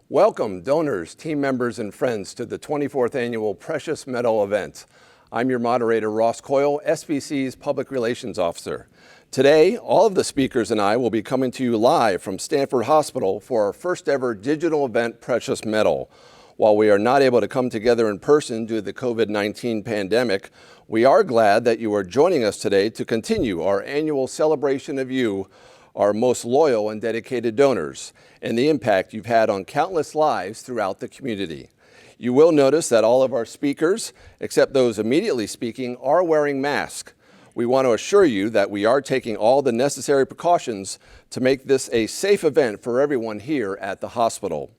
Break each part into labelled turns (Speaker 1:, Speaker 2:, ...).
Speaker 1: Welcome, donors, team members, and friends to the 24th Annual Precious Metal event. I'm your moderator, Ross Coyle, SBC's Public Relations Officer. Today, all of the speakers and I will be coming to you live from Stanford Hospital for our first ever digital event, Precious Metal. While we are not able to come together in person due to the COVID-19 pandemic, we are glad that you are joining us today to continue our annual celebration of you, our most loyal and dedicated donors, and the impact you've had on countless lives throughout the community. You will notice that all of our speakers, except those immediately speaking, are wearing masks. We want to assure you that we are taking all the necessary precautions to make this a safe event for everyone here at the hospital.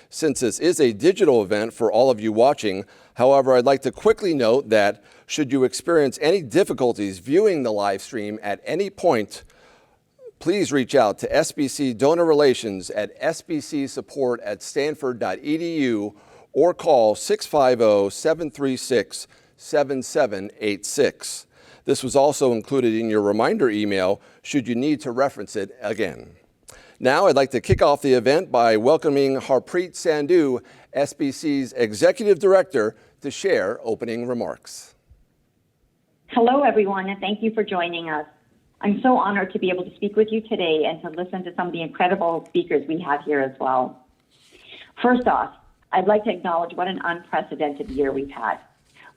Speaker 1: Since this is a digital event for all of you watching, however, I'd like to quickly note that should you experience any difficulties viewing the live stream at any point, please reach out to SBC Donor Relations at sbcsupport@stanford.edu or call 650-736-7786. This was also included in your reminder email should you need to reference it again. Now I'd like to kick off the event by welcoming Harpreet Sandhu, SBC's Executive Director, to share opening remarks.
Speaker 2: Hello everyone, and thank you for joining us. I'm so honored to be able to speak with you today and to listen to some of the incredible speakers we have here as well. First off, I'd like to acknowledge what an unprecedented year we've had.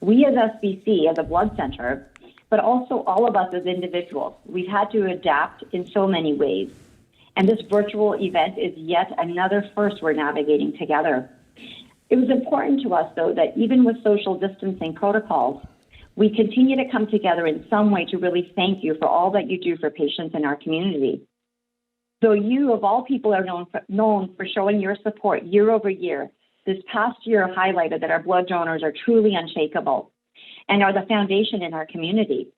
Speaker 2: We as SBC, as a blood center, but also all of us as individuals, we've had to adapt in so many ways. And this virtual event is yet another first we're navigating together. It was important to us, though, that even with social distancing protocols, we continue to come together in some way to really thank you for all that you do for patients in our community. Though you, of all people, are known for showing your support year over year, this past year highlighted that our blood donors are truly unshakable and are the foundation in our community.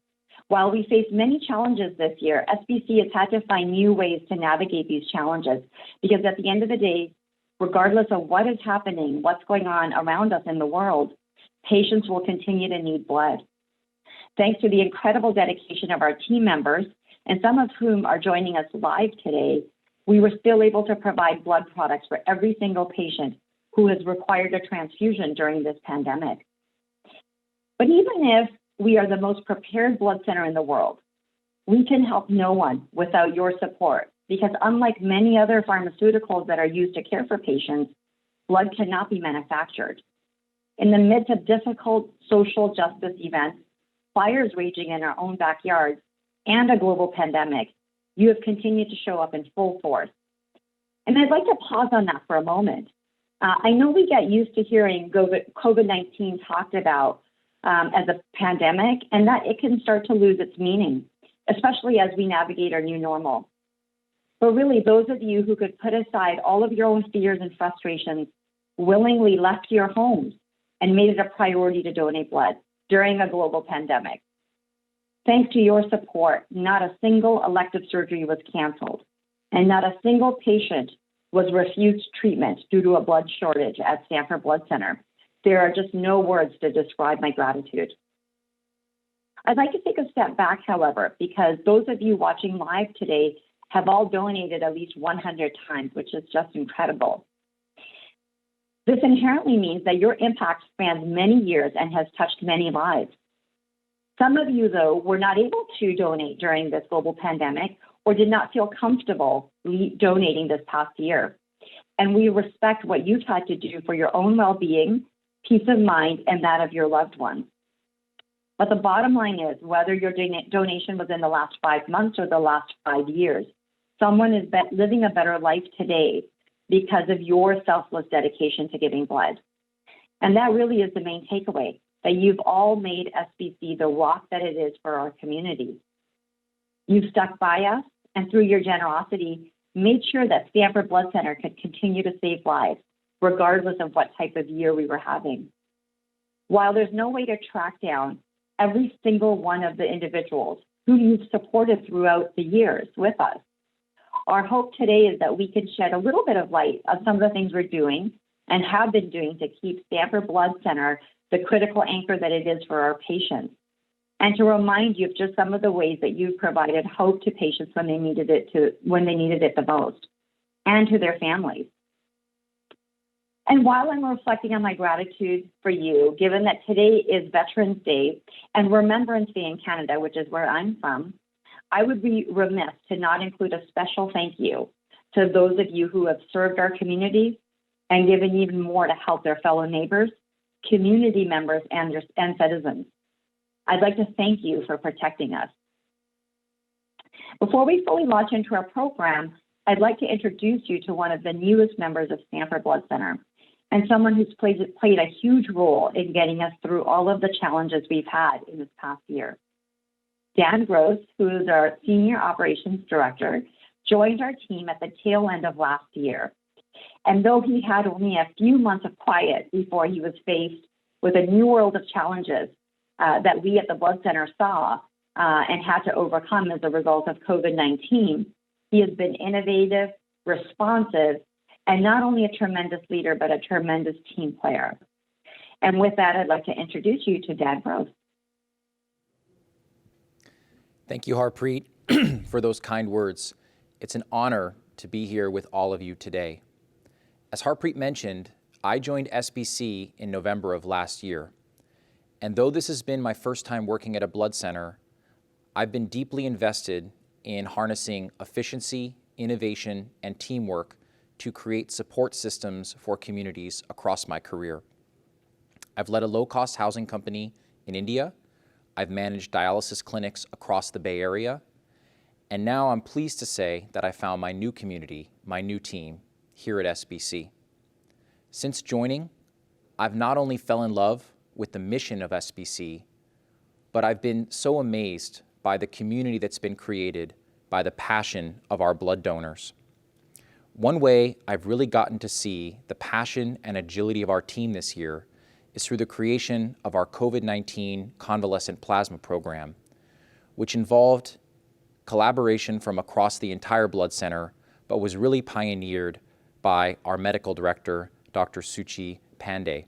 Speaker 2: While we face many challenges this year, SBC has had to find new ways to navigate these challenges because at the end of the day, regardless of what is happening, what's going on around us in the world, patients will continue to need blood. Thanks to the incredible dedication of our team members, and some of whom are joining us live today, we were still able to provide blood products for every single patient who has required a transfusion during this pandemic. But even if we are the most prepared blood center in the world, we can help no one without your support because unlike many other pharmaceuticals that are used to care for patients, blood cannot be manufactured. In the midst of difficult social justice events, fires raging in our own backyards, and a global pandemic, you have continued to show up in full force. And I'd like to pause on that for a moment. I know we get used to hearing COVID-19 talked about as a pandemic, and that it can start to lose its meaning, especially as we navigate our new normal. But really, those of you who could put aside all of your own fears and frustrations willingly left your homes and made it a priority to donate blood during a global pandemic. Thanks to your support, not a single elective surgery was canceled, and not a single patient was refused treatment due to a blood shortage at Stanford Blood Center. There are just no words to describe my gratitude. I'd like to take a step back, however, because those of you watching live today have all donated at least 100 times, which is just incredible. This inherently means that your impact spans many years and has touched many lives. Some of you, though, were not able to donate during this global pandemic or did not feel comfortable donating this past year. And we respect what you've had to do for your own well-being, peace of mind, and that of your loved ones. But the bottom line is, whether your donation was in the last 5 months or the last 5 years, someone is living a better life today because of your selfless dedication to giving blood. And that really is the main takeaway, that you've all made SBC the rock that it is for our community. You've stuck by us, and through your generosity, made sure that Stanford Blood Center could continue to save lives, regardless of what type of year we were having. While there's no way to track down every single one of the individuals who you've supported throughout the years with us, our hope today is that we can shed a little bit of light on some of the things we're doing and have been doing to keep Stanford Blood Center the critical anchor that it is for our patients, and to remind you of just some of the ways that you've provided hope to patients when they needed it the most, and to their families. And while I'm reflecting on my gratitude for you, given that today is Veterans Day and Remembrance Day in Canada, which is where I'm from, I would be remiss to not include a special thank you to those of you who have served our communities and given even more to help their fellow neighbors, community members, and citizens. I'd like to thank you for protecting us. Before we fully launch into our program, I'd like to introduce you to one of the newest members of Stanford Blood Center and someone who's played a huge role in getting us through all of the challenges we've had in this past year. Dan Gross, who is our Senior Operations Director, joined our team at the tail end of last year. And though he had only a few months of quiet before he was faced with a new world of challenges that we at the Blood Center saw and had to overcome as a result of COVID-19, he has been innovative, responsive, and not only a tremendous leader, but a tremendous team player. And with that, I'd like to introduce you to Dan Gross.
Speaker 3: Thank you, Harpreet, for those kind words. It's an honor to be here with all of you today. As Harpreet mentioned, I joined SBC in November of last year. And though this has been my first time working at a blood center, I've been deeply invested in harnessing efficiency, innovation, and teamwork to create support systems for communities across my career. I've led a low-cost housing company in India. I've managed dialysis clinics across the Bay Area. And now I'm pleased to say that I found my new community, my new team, here at SBC. Since joining, I've not only fell in love with the mission of SBC, but I've been so amazed by the community that's been created by the passion of our blood donors. One way I've really gotten to see the passion and agility of our team this year is through the creation of our COVID-19 convalescent plasma program, which involved collaboration from across the entire blood center, but was really pioneered by our medical director, Dr. Suchi Pandey.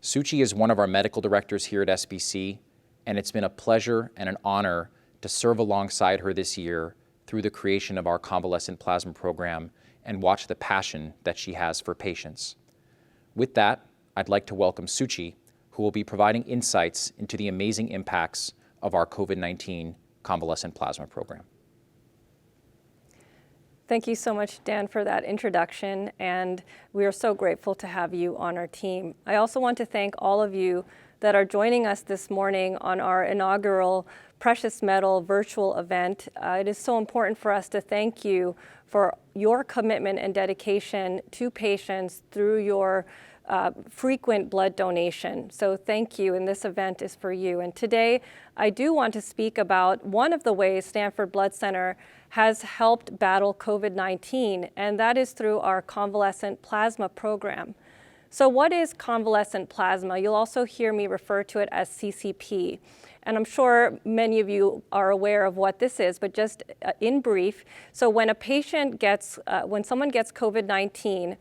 Speaker 3: Suchi is one of our medical directors here at SBC, and it's been a pleasure and an honor to serve alongside her this year through the creation of our convalescent plasma program and watch the passion that she has for patients. With that, I'd like to welcome Suchi, who will be providing insights into the amazing impacts of our COVID-19 convalescent plasma program.
Speaker 4: Thank you so much, Dan, for that introduction, and we are so grateful to have you on our team. I also want to thank all of you that are joining us this morning on our inaugural Precious Mettle virtual event. It is so important for us to thank you for your commitment and dedication to patients through your frequent blood donation. So thank you, and this event is for you. And today, I do want to speak about one of the ways Stanford Blood Center has helped battle COVID-19, and that is through our convalescent plasma program. So what is convalescent plasma? You'll also hear me refer to it as CCP. And I'm sure many of you are aware of what this is, but just in brief, so when when someone gets COVID-19,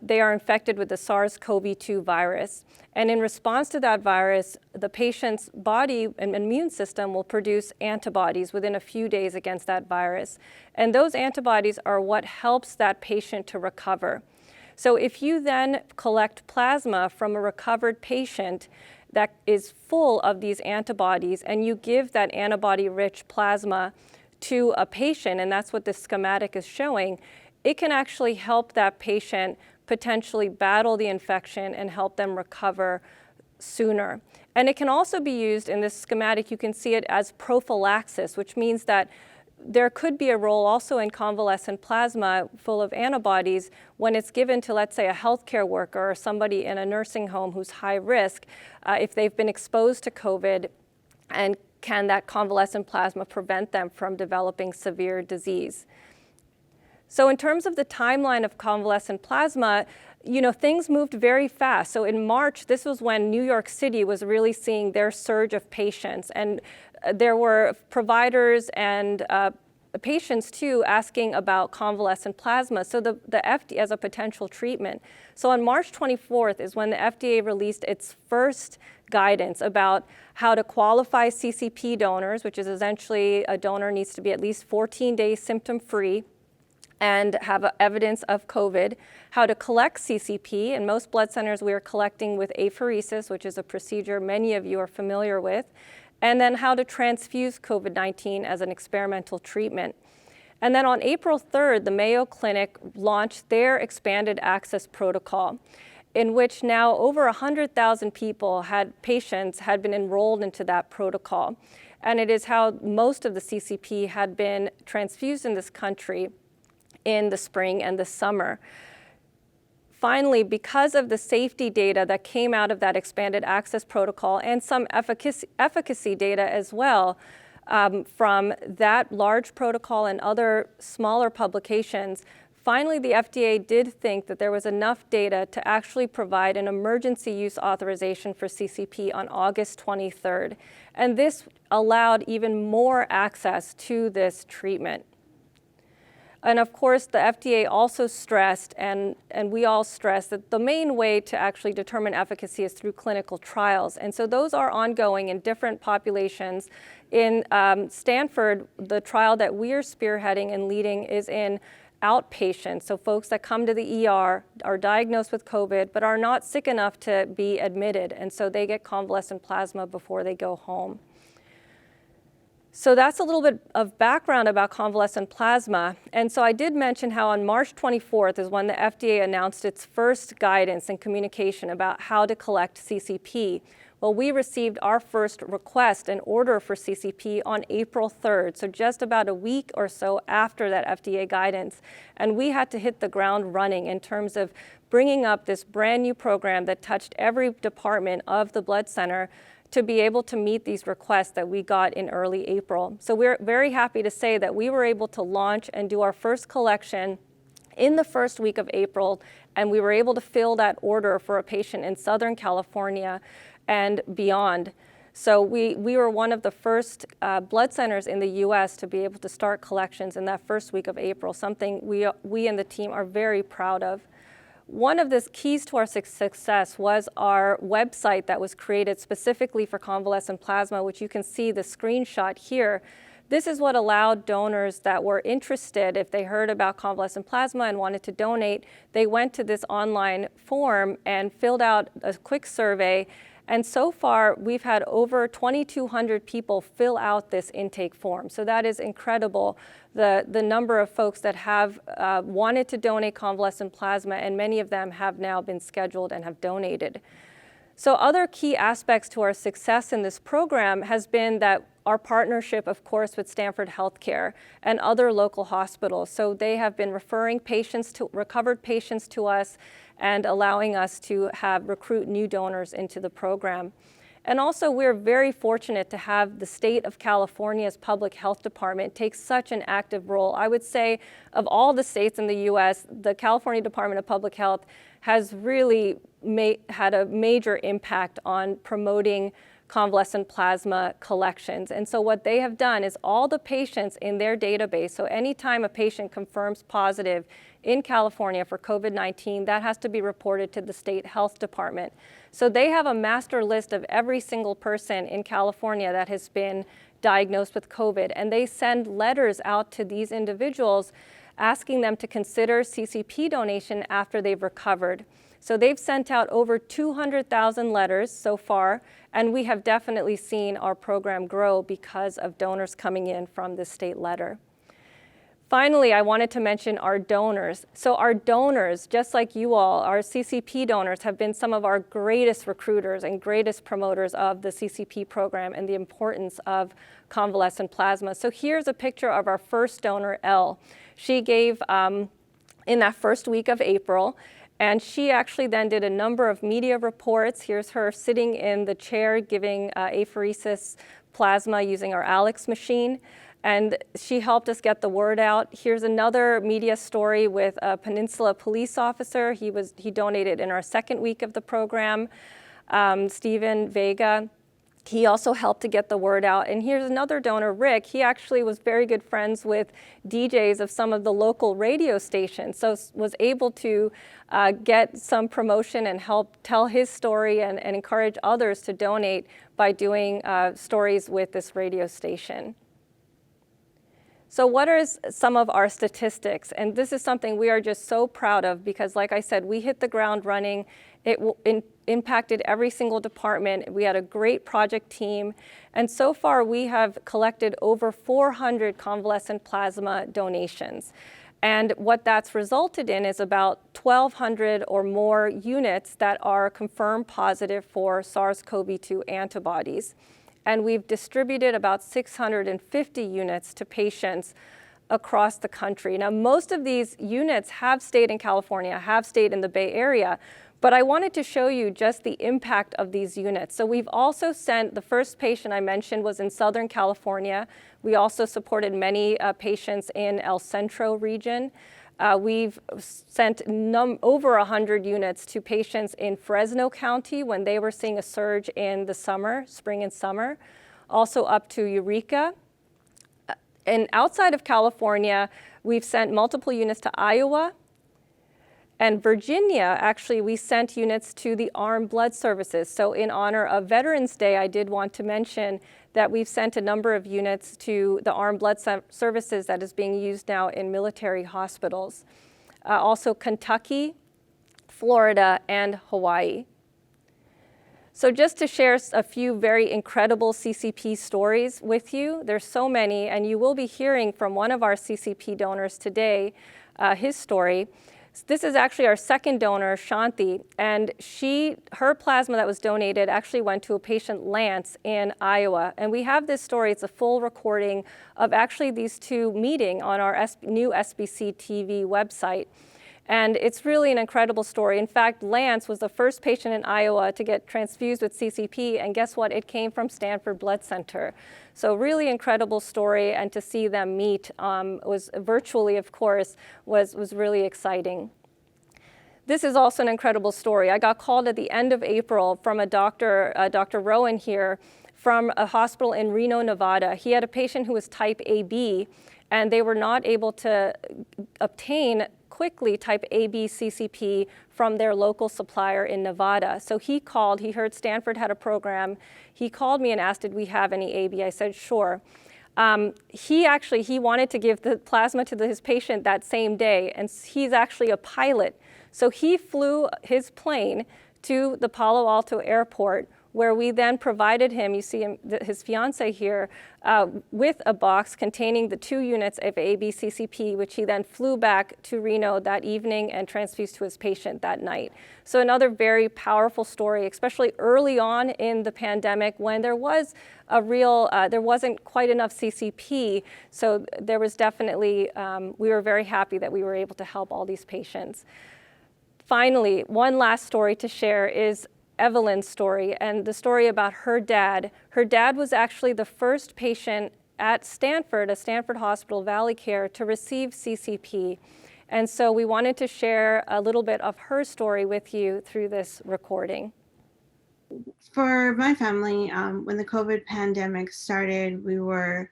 Speaker 4: they are infected with the SARS-CoV-2 virus. And in response to that virus, the patient's body and immune system will produce antibodies within a few days against that virus. And those antibodies are what helps that patient to recover. So if you then collect plasma from a recovered patient that is full of these antibodies, and you give that antibody-rich plasma to a patient, and that's what this schematic is showing, it can actually help that patient potentially battle the infection and help them recover sooner. And it can also be used in this schematic, you can see it as prophylaxis, which means that there could be a role also in convalescent plasma full of antibodies when it's given to, let's say, a healthcare worker or somebody in a nursing home who's high risk, if they've been exposed to COVID, and can that convalescent plasma prevent them from developing severe disease. So in terms of the timeline of convalescent plasma, things moved very fast. So in March, this was when New York City was really seeing their surge of patients. And there were providers and patients too asking about convalescent plasma, so the FDA as a potential treatment. So on March 24th is when the FDA released its first guidance about how to qualify CCP donors, which is essentially a donor needs to be at least 14 days symptom-free, and have evidence of COVID, how to collect CCP. In most blood centers, we are collecting with apheresis, which is a procedure many of you are familiar with, and then how to transfuse COVID-19 as an experimental treatment. And then on April 3rd, the Mayo Clinic launched their expanded access protocol, in which now over 100,000 patients had been enrolled into that protocol. And it is how most of the CCP had been transfused in this country in the spring and the summer. Finally, because of the safety data that came out of that expanded access protocol and some efficacy data as well, from that large protocol and other smaller publications, finally the FDA did think that there was enough data to actually provide an emergency use authorization for CCP on August 23rd. And this allowed even more access to this treatment. And of course, the FDA also stressed, and we all stress, that the main way to actually determine efficacy is through clinical trials. And so those are ongoing in different populations. In Stanford, the trial that we are spearheading and leading is in outpatients, so folks that come to the ER, are diagnosed with COVID, but are not sick enough to be admitted. And so they get convalescent plasma before they go home. So that's a little bit of background about convalescent plasma. And so I did mention how on March 24th is when the FDA announced its first guidance and communication about how to collect CCP. Well, we received our first request and order for CCP on April 3rd, so just about a week or so after that FDA guidance. And we had to hit the ground running in terms of bringing up this brand new program that touched every department of the blood center to be able to meet these requests that we got in early April. So we're very happy to say that we were able to launch and do our first collection in the first week of April, and we were able to fill that order for a patient in Southern California and beyond. So we were one of the first blood centers in the US to be able to start collections in that first week of April, something we and the team are very proud of. One of the keys to our success was our website that was created specifically for convalescent plasma, which you can see the screenshot here. This is what allowed donors that were interested, if they heard about convalescent plasma and wanted to donate, they went to this online form and filled out a quick survey. And so far, we've had over 2,200 people fill out this intake form. So that is incredible, the number of folks that have wanted to donate convalescent plasma, and many of them have now been scheduled and have donated. So other key aspects to our success in this program has been that our partnership, of course, with Stanford Healthcare and other local hospitals. So they have been referring recovered patients to us and allowing us to recruit new donors into the program. And also, we're very fortunate to have the state of California's public health department take such an active role. I would say of all the states in the US, the California Department of Public Health has really had a major impact on promoting convalescent plasma collections. And so what they have done is all the patients in their database, so anytime a patient confirms positive in California for COVID-19, that has to be reported to the state health department. So they have a master list of every single person in California that has been diagnosed with COVID, and they send letters out to these individuals asking them to consider CCP donation after they've recovered. So they've sent out over 200,000 letters so far, and we have definitely seen our program grow because of donors coming in from this state letter. Finally, I wanted to mention our donors. So our donors, just like you all, our CCP donors have been some of our greatest recruiters and greatest promoters of the CCP program and the importance of convalescent plasma. So here's a picture of our first donor, Elle. She gave in that first week of April, and she actually then did a number of media reports. Here's her sitting in the chair giving apheresis plasma using our Alex machine. And she helped us get the word out. Here's another media story with a Peninsula police officer. He donated in our second week of the program, Stephen Vega. He also helped to get the word out. And here's another donor, Rick. He actually was very good friends with DJs of some of the local radio stations, so was able to get some promotion and help tell his story and encourage others to donate by doing stories with this radio station. So what are some of our statistics? And this is something we are just so proud of because, like I said, we hit the ground running. It impacted every single department. We had a great project team. And so far, we have collected over 400 convalescent plasma donations. And what that's resulted in is about 1,200 or more units that are confirmed positive for SARS-CoV-2 antibodies. And we've distributed about 650 units to patients across the country. Now, most of these units have stayed in California, have stayed in the Bay Area, but I wanted to show you just the impact of these units. So we've also sent, the first patient I mentioned was in Southern California. We also supported many patients in El Centro region. We've sent over 100 units to patients in Fresno County when they were seeing a surge in the summer, spring and summer, also up to Eureka. And outside of California, we've sent multiple units to Iowa. And Virginia, actually, we sent units to the Armed Blood Services. So in honor of Veterans Day, I did want to mention that we've sent a number of units to the Armed Blood Services that is being used now in military hospitals. Also Kentucky, Florida, and Hawaii. So just to share a few very incredible CCP stories with you, there's so many, and you will be hearing from one of our CCP donors today, his story. This is actually our second donor, Shanti, and her plasma that was donated actually went to a patient, Lance, in Iowa. And we have this story, it's a full recording of actually these two meeting on our new SBC TV website. And it's really an incredible story. In fact, Lance was the first patient in Iowa to get transfused with CCP, and guess what? It came from Stanford Blood Center. So really incredible story, and to see them meet was virtually, of course, was really exciting. This is also an incredible story. I got called at the end of April from a doctor, Dr. Rowan here, from a hospital in Reno, Nevada. He had a patient who was type AB, and they were not able to obtain quickly type AB CCP from their local supplier in Nevada. So he called, he heard Stanford had a program. He called me and asked, did we have any AB? I said, sure. He wanted to give the plasma to his patient that same day, and he's actually a pilot. So he flew his plane to the Palo Alto airport, where we then provided him, you see him, his fiance here, with a box containing the 2 units of ABCCP, which he then flew back to Reno that evening and transfused to his patient that night. So another very powerful story, especially early on in the pandemic when there was there wasn't quite enough CCP. So there was definitely, we were very happy that we were able to help all these patients. Finally, one last story to share is Evelyn's story, and the story about her dad. Her dad was actually the first patient at Stanford, a Stanford hospital, Valley Care, to receive CCP. And so we wanted to share a little bit of her story with you through this recording.
Speaker 5: For my family, when the COVID pandemic started, we were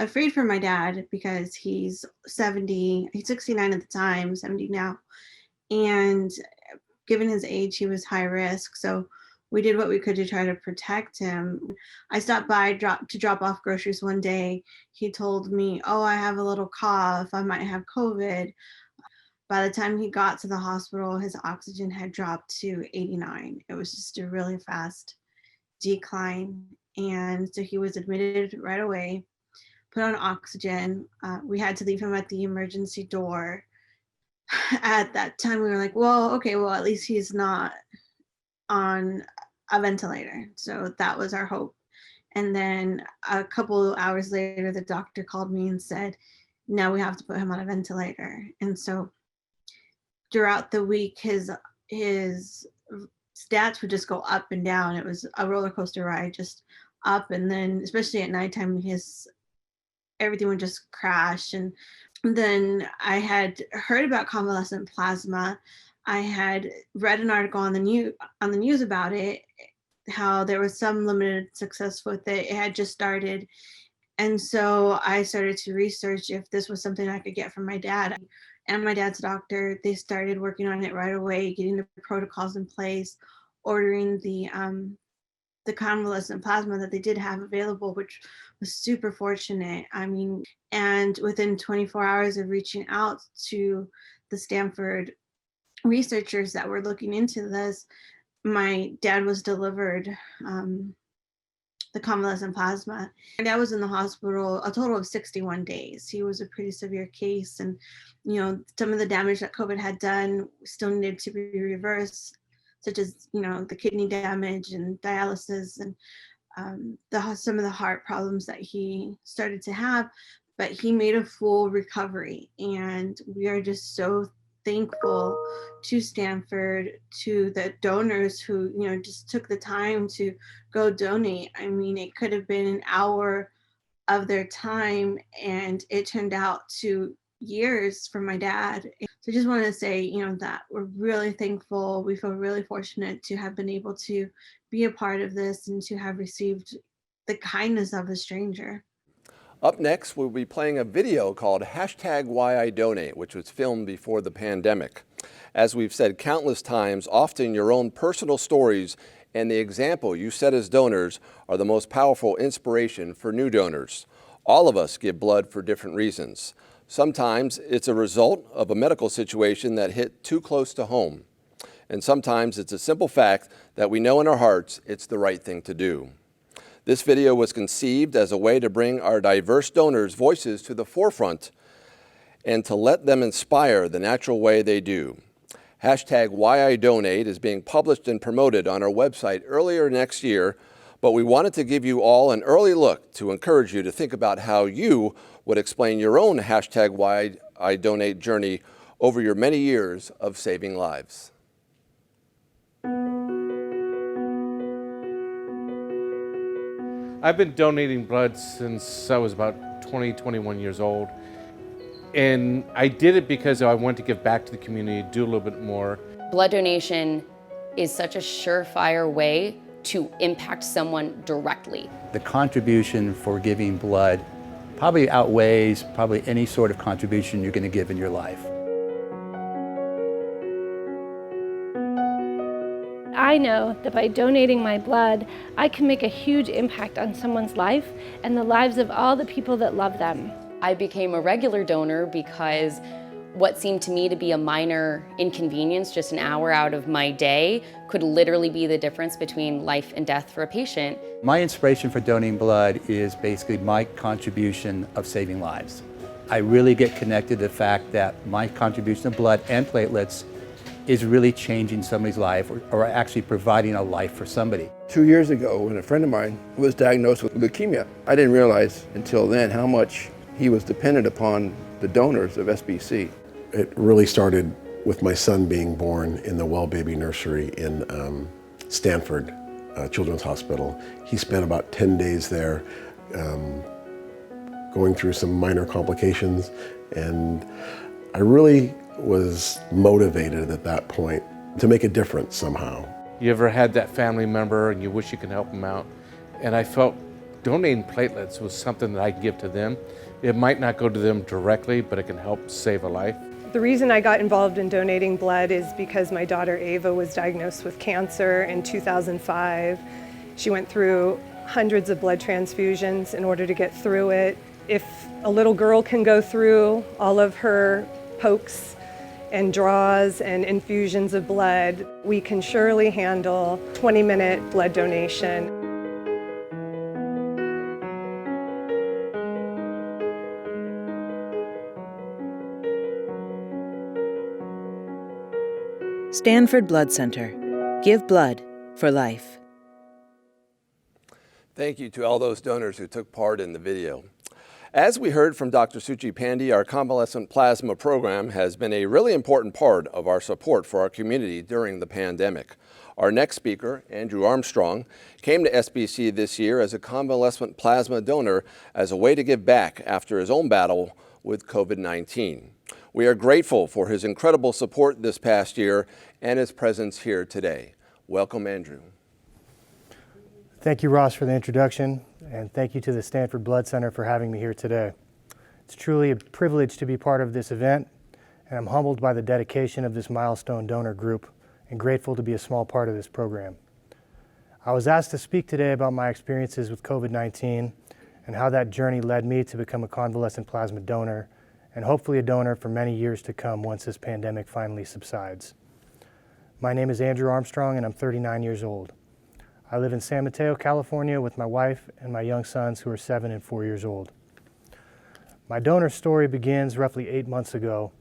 Speaker 5: afraid for my dad because he's 70, he's 69 at the time, 70 now. And given his age, he was high risk. So we did what we could to try to protect him. I stopped by to drop off groceries one day. He told me, oh, I have a little cough. I might have COVID. By the time he got to the hospital, his oxygen had dropped to 89. It was just a really fast decline. And so he was admitted right away, put on oxygen. We had to leave him at the emergency door. At that time, we were like, well, okay, well, at least he's not on a ventilator. So that was our hope. And then a couple of hours later, the doctor called me and said, now we have to put him on a ventilator. And so throughout the week, his stats would just go up and down. It was a roller coaster ride, just up. And then especially at nighttime, everything would just crash. And then I had heard about convalescent plasma. I had read an article on the news about it, how there was some limited success with it. It had just started. And so I started to research if this was something I could get from my dad. And my dad's doctor, they started working on it right away, getting the protocols in place, ordering the the convalescent plasma that they did have available, which was super fortunate. I mean, and within 24 hours of reaching out to the Stanford researchers that were looking into this, my dad was delivered the convalescent plasma. My dad was in the hospital a total of 61 days. He was a pretty severe case, and some of the damage that COVID had done still needed to be reversed, such as the kidney damage and dialysis and some of the heart problems that he started to have. But he made a full recovery, and we are just so thankful to Stanford, to the donors who just took the time to go donate. I mean, it could have been an hour of their time, and it turned out to years for my dad. So I just want to say, that we're really thankful. We feel really fortunate to have been able to be a part of this and to have received the kindness of a stranger.
Speaker 1: Up next, we'll be playing a video called #WhyIDonate, which was filmed before the pandemic. As we've said countless times, often your own personal stories and the example you set as donors are the most powerful inspiration for new donors. All of us give blood for different reasons. Sometimes it's a result of a medical situation that hit too close to home. And sometimes it's a simple fact that we know in our hearts it's the right thing to do. This video was conceived as a way to bring our diverse donors' voices to the forefront and to let them inspire the natural way they do. #WhyIDonate is being published and promoted on our website earlier next year, but we wanted to give you all an early look to encourage you to think about how you would explain your own #WhyIDonate journey over your many years of saving lives.
Speaker 6: I've been donating blood since I was about 20, 21 years old. And I did it because I wanted to give back to the community, do a little bit more.
Speaker 7: Blood donation is such a surefire way to impact someone directly.
Speaker 8: The contribution for giving blood probably outweighs any sort of contribution you're going to give in your life.
Speaker 9: I know that by donating my blood, I can make a huge impact on someone's life and the lives of all the people that love them.
Speaker 7: I became a regular donor because what seemed to me to be a minor inconvenience, just an hour out of my day, could literally be the difference between life and death for a patient.
Speaker 8: My inspiration for donating blood is basically my contribution of saving lives. I really get connected to the fact that my contribution of blood and platelets is really changing somebody's life or actually providing a life for somebody.
Speaker 10: 2 years ago, when a friend of mine was diagnosed with leukemia, I didn't realize until then how much he was dependent upon the donors of SBC.
Speaker 11: It really started with my son being born in the Well Baby Nursery in Stanford Children's Hospital. He spent about 10 days there going through some minor complications, and I really was motivated at that point to make a difference somehow.
Speaker 6: You ever had that family member and you wish you could help them out? And I felt donating platelets was something that I could give to them. It might not go to them directly, but it can help save a life.
Speaker 12: The reason I got involved in donating blood is because my daughter Ava was diagnosed with cancer in 2005. She went through hundreds of blood transfusions in order to get through it. If a little girl can go through all of her pokes and draws and infusions of blood, we can surely handle 20-minute blood donation.
Speaker 13: Stanford Blood Center. Give blood for life.
Speaker 1: Thank you to all those donors who took part in the video. As we heard from Dr. Suchi Pandey, our convalescent plasma program has been a really important part of our support for our community during the pandemic. Our next speaker, Andrew Armstrong, came to SBC this year as a convalescent plasma donor as a way to give back after his own battle with COVID-19. We are grateful for his incredible support this past year and his presence here today. Welcome, Andrew.
Speaker 14: Thank you, Ross, for the introduction, and thank you to the Stanford Blood Center for having me here today. It's truly a privilege to be part of this event, and I'm humbled by the dedication of this milestone donor group and grateful to be a small part of this program. I was asked to speak today about my experiences with COVID-19 and how that journey led me to become a convalescent plasma donor and hopefully a donor for many years to come once this pandemic finally subsides. My name is Andrew Armstrong and I'm 39 years old. I live in San Mateo, California with my wife and my young sons who are 7 and 4 years old. My donor story begins roughly 8 months ago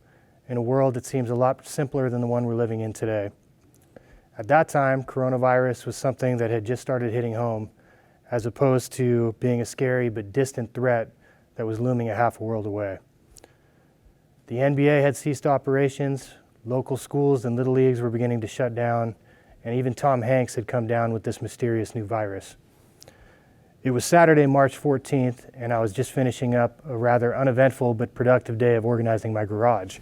Speaker 14: in a world that seems a lot simpler than the one we're living in today. At that time, coronavirus was something that had just started hitting home, as opposed to being a scary but distant threat that was looming a half a world away. The NBA had ceased operations, local schools and little leagues were beginning to shut down, and even Tom Hanks had come down with this mysterious new virus. It was Saturday, March 14th, and I was just finishing up a rather uneventful but productive day of organizing my garage.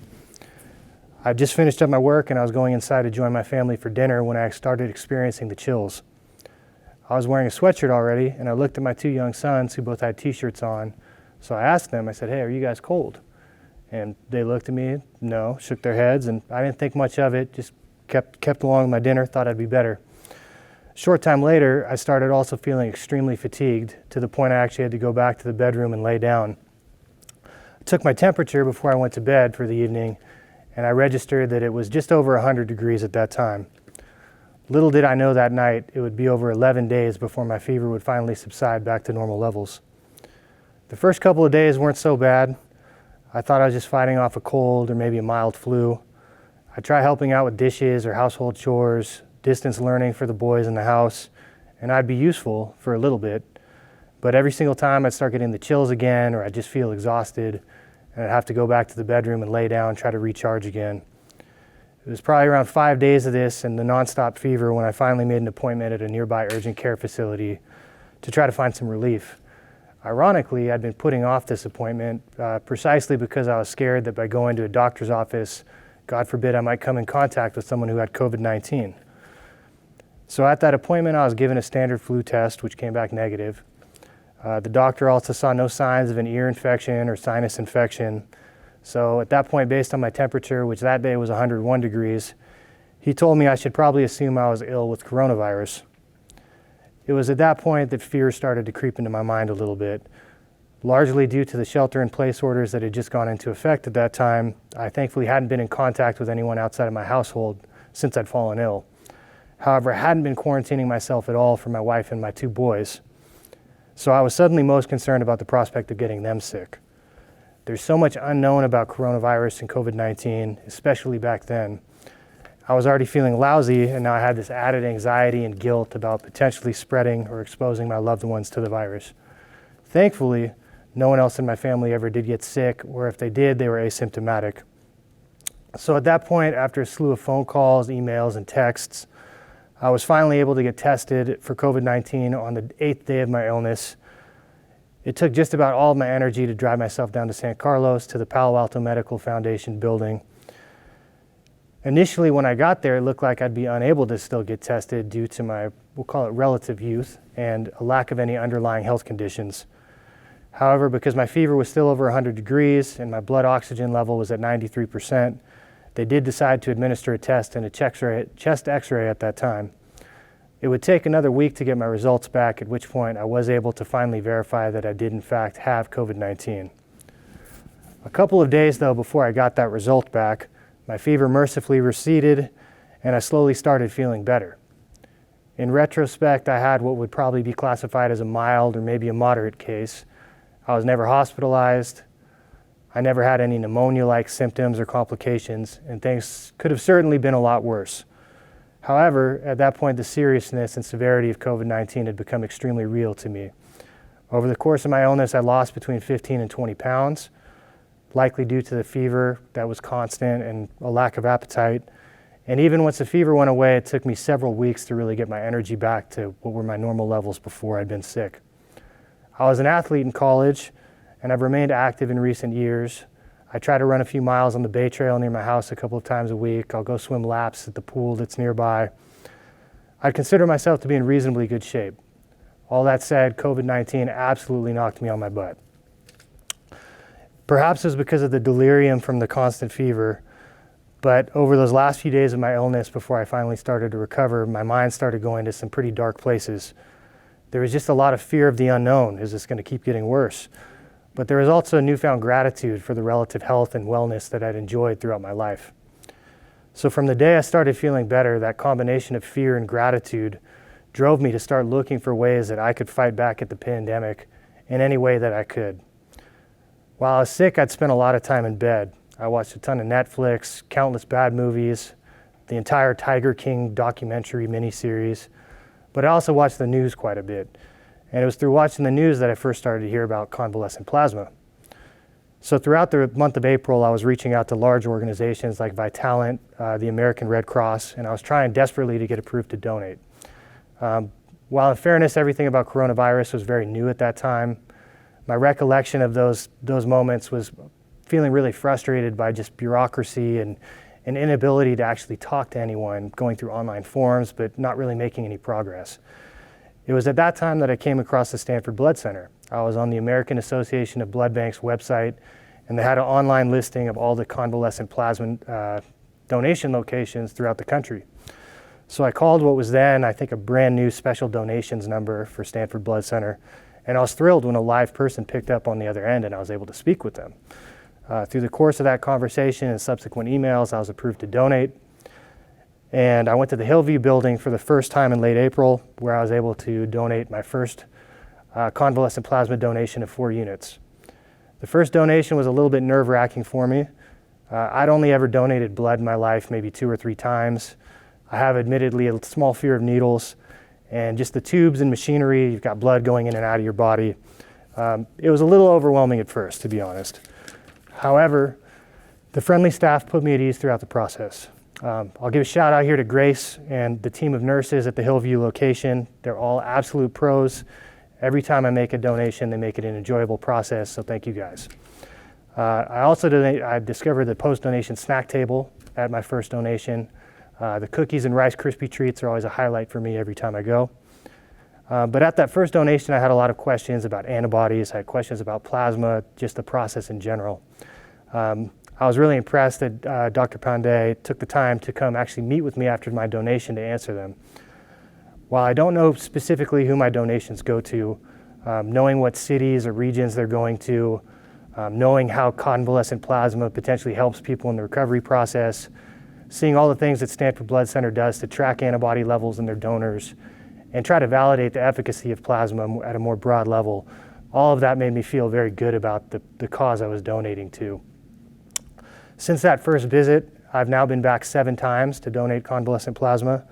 Speaker 14: I just finished up my work and I was going inside to join my family for dinner when I started experiencing the chills. I was wearing a sweatshirt already and I looked at my 2 young sons who both had t-shirts on. So I asked them, I said, "Hey, are you guys cold?" And they looked at me, no, shook their heads, and I didn't think much of it, just kept along with my dinner, thought I'd be better. A short time later, I started also feeling extremely fatigued to the point I actually had to go back to the bedroom and lay down. I took my temperature before I went to bed for the evening and I registered that it was just over 100 degrees at that time. Little did I know that night it would be over 11 days before my fever would finally subside back to normal levels. The first couple of days weren't so bad. I thought I was just fighting off a cold or maybe a mild flu. I tried helping out with dishes or household chores, distance learning for the boys in the house, and I'd be useful for a little bit. But every single time I'd start getting the chills again or I'd just feel exhausted, and I'd have to go back to the bedroom and lay down and try to recharge again. It was probably around 5 days of this and the nonstop fever when I finally made an appointment at a nearby urgent care facility to try to find some relief. Ironically, I'd been putting off this appointment precisely because I was scared that by going to a doctor's office, God forbid I might come in contact with someone who had COVID-19. So at that appointment, I was given a standard flu test, which came back negative. The doctor also saw no signs of an ear infection or sinus infection. So at that point, based on my temperature, which that day was 101 degrees, he told me I should probably assume I was ill with coronavirus. It was at that point that fear started to creep into my mind a little bit. Largely due to the shelter-in-place orders that had just gone into effect at that time, I thankfully hadn't been in contact with anyone outside of my household since I'd fallen ill. However, I hadn't been quarantining myself at all for my wife and my 2 boys. So I was suddenly most concerned about the prospect of getting them sick. There's so much unknown about coronavirus and COVID-19, especially back then. I was already feeling lousy, and now I had this added anxiety and guilt about potentially spreading or exposing my loved ones to the virus. Thankfully, no one else in my family ever did get sick, or if they did, they were asymptomatic. So at that point, after a slew of phone calls, emails, and texts, I was finally able to get tested for COVID-19 on the 8th day of my illness. It took just about all of my energy to drive myself down to San Carlos to the Palo Alto Medical Foundation building. Initially, when I got there, it looked like I'd be unable to still get tested due to my, we'll call it relative youth, and a lack of any underlying health conditions. However, because my fever was still over 100 degrees and my blood oxygen level was at 93%, they did decide to administer a test and a chest x-ray at that time. It would take another week to get my results back, at which point I was able to finally verify that I did in fact have COVID-19. A couple of days though before I got that result back, my fever mercifully receded and I slowly started feeling better. In retrospect, I had what would probably be classified as a mild or maybe a moderate case. I was never hospitalized. I never had any pneumonia-like symptoms or complications, and things could have certainly been a lot worse. However, at that point, the seriousness and severity of COVID-19 had become extremely real to me. Over the course of my illness, I lost between 15 and 20 pounds, likely due to the fever that was constant and a lack of appetite. And even once the fever went away, it took me several weeks to really get my energy back to what were my normal levels before I'd been sick. I was an athlete in college, and I've remained active in recent years. I try to run a few miles on the Bay Trail near my house a couple of times a week. I'll go swim laps at the pool that's nearby. I'd consider myself to be in reasonably good shape. All that said, COVID-19 absolutely knocked me on my butt. Perhaps it was because of the delirium from the constant fever, But over those last few days of my illness, before I finally started to recover, my mind started going to some pretty dark places. There was just a lot of fear of the unknown. Is this going to keep getting worse? But there was also a newfound gratitude for the relative health and wellness that I'd enjoyed throughout my life. So from the day I started feeling better, that combination of fear and gratitude drove me to start looking for ways that I could fight back at the pandemic in any way that I could. While I was sick, I'd spent a lot of time in bed. I watched a ton of Netflix, countless bad movies, the entire Tiger King documentary miniseries, but I also watched the news quite a bit. And it was through watching the news that I first started to hear about convalescent plasma. So throughout the month of April, I was reaching out to large organizations like Vitalant, the American Red Cross, and I was trying desperately to get approved to donate. While in fairness, everything about coronavirus was very new at that time, my recollection of those moments was feeling really frustrated by just bureaucracy and an inability to actually talk to anyone, going through online forums, but not really making any progress. It was at that time that I came across the Stanford Blood Center. I was on the American Association of Blood Banks website, and they had an online listing of all the convalescent plasma donation locations throughout the country. So I called what was then, I think, a brand new special donations number for Stanford Blood Center, and I was thrilled when a live person picked up on the other end and I was able to speak with them. Through the course of that conversation and subsequent emails, I was approved to donate. And I went to the Hillview building for the first time in late April, where I was able to donate my first convalescent plasma donation of 4 units. The first donation was a little bit nerve-wracking for me. I'd only ever donated blood in my life maybe 2 or 3 times. I have admittedly a small fear of needles, and just the tubes and machinery, you've got blood going in and out of your body. It was a little overwhelming at first, to be honest. However, the friendly staff put me at ease throughout the process. I'll give a shout out here to Grace and the team of nurses at the Hillview location. They're all absolute pros. Every time I make a donation, they make it an enjoyable process, so thank you guys. I discovered the post-donation snack table at my first donation. The cookies and Rice Krispie treats are always a highlight for me every time I go. But at that first donation, I had a lot of questions about antibodies. I had questions about plasma, just the process in general. I was really impressed that Dr. Pandey took the time to come actually meet with me after my donation to answer them. While I don't know specifically who my donations go to, knowing what cities or regions they're going to, knowing how convalescent plasma potentially helps people in the recovery process, seeing all the things that Stanford Blood Center does to track antibody levels in their donors, and try to validate the efficacy of plasma at a more broad level, all of that made me feel very good about the cause I was donating to. Since that first visit, I've now been back 7 times to donate convalescent plasma,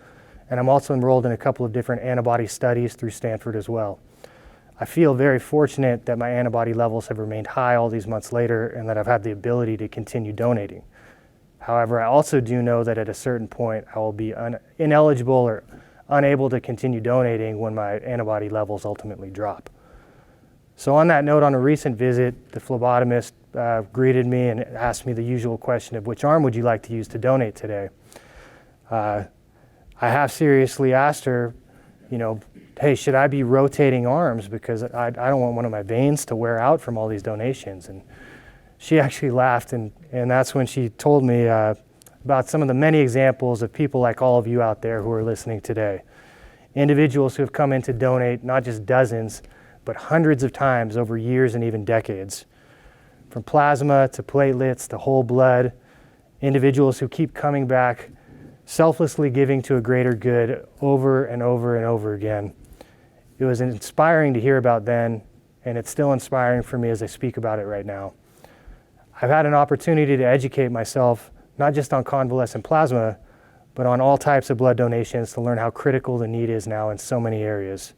Speaker 14: and I'm also enrolled in a couple of different antibody studies through Stanford as well. I feel very fortunate that my antibody levels have remained high all these months later and that I've had the ability to continue donating. However, I also do know that at a certain point I will be ineligible or unable to continue donating when my antibody levels ultimately drop. So on that note, on a recent visit, the phlebotomist greeted me and asked me the usual question of which arm would you like to use to donate today? I have seriously asked her, hey, should I be rotating arms because I don't want one of my veins to wear out from all these donations? And she actually laughed, and that's when she told me about some of the many examples of people like all of you out there who are listening today. Individuals who have come in to donate not just dozens, but hundreds of times over years and even decades. From plasma to platelets to whole blood, individuals who keep coming back, selflessly giving to a greater good over and over and over again. It was inspiring to hear about then, and it's still inspiring for me as I speak about it right now. I've had an opportunity to educate myself, not just on convalescent plasma, but on all types of blood donations to learn how critical the need is now in so many areas.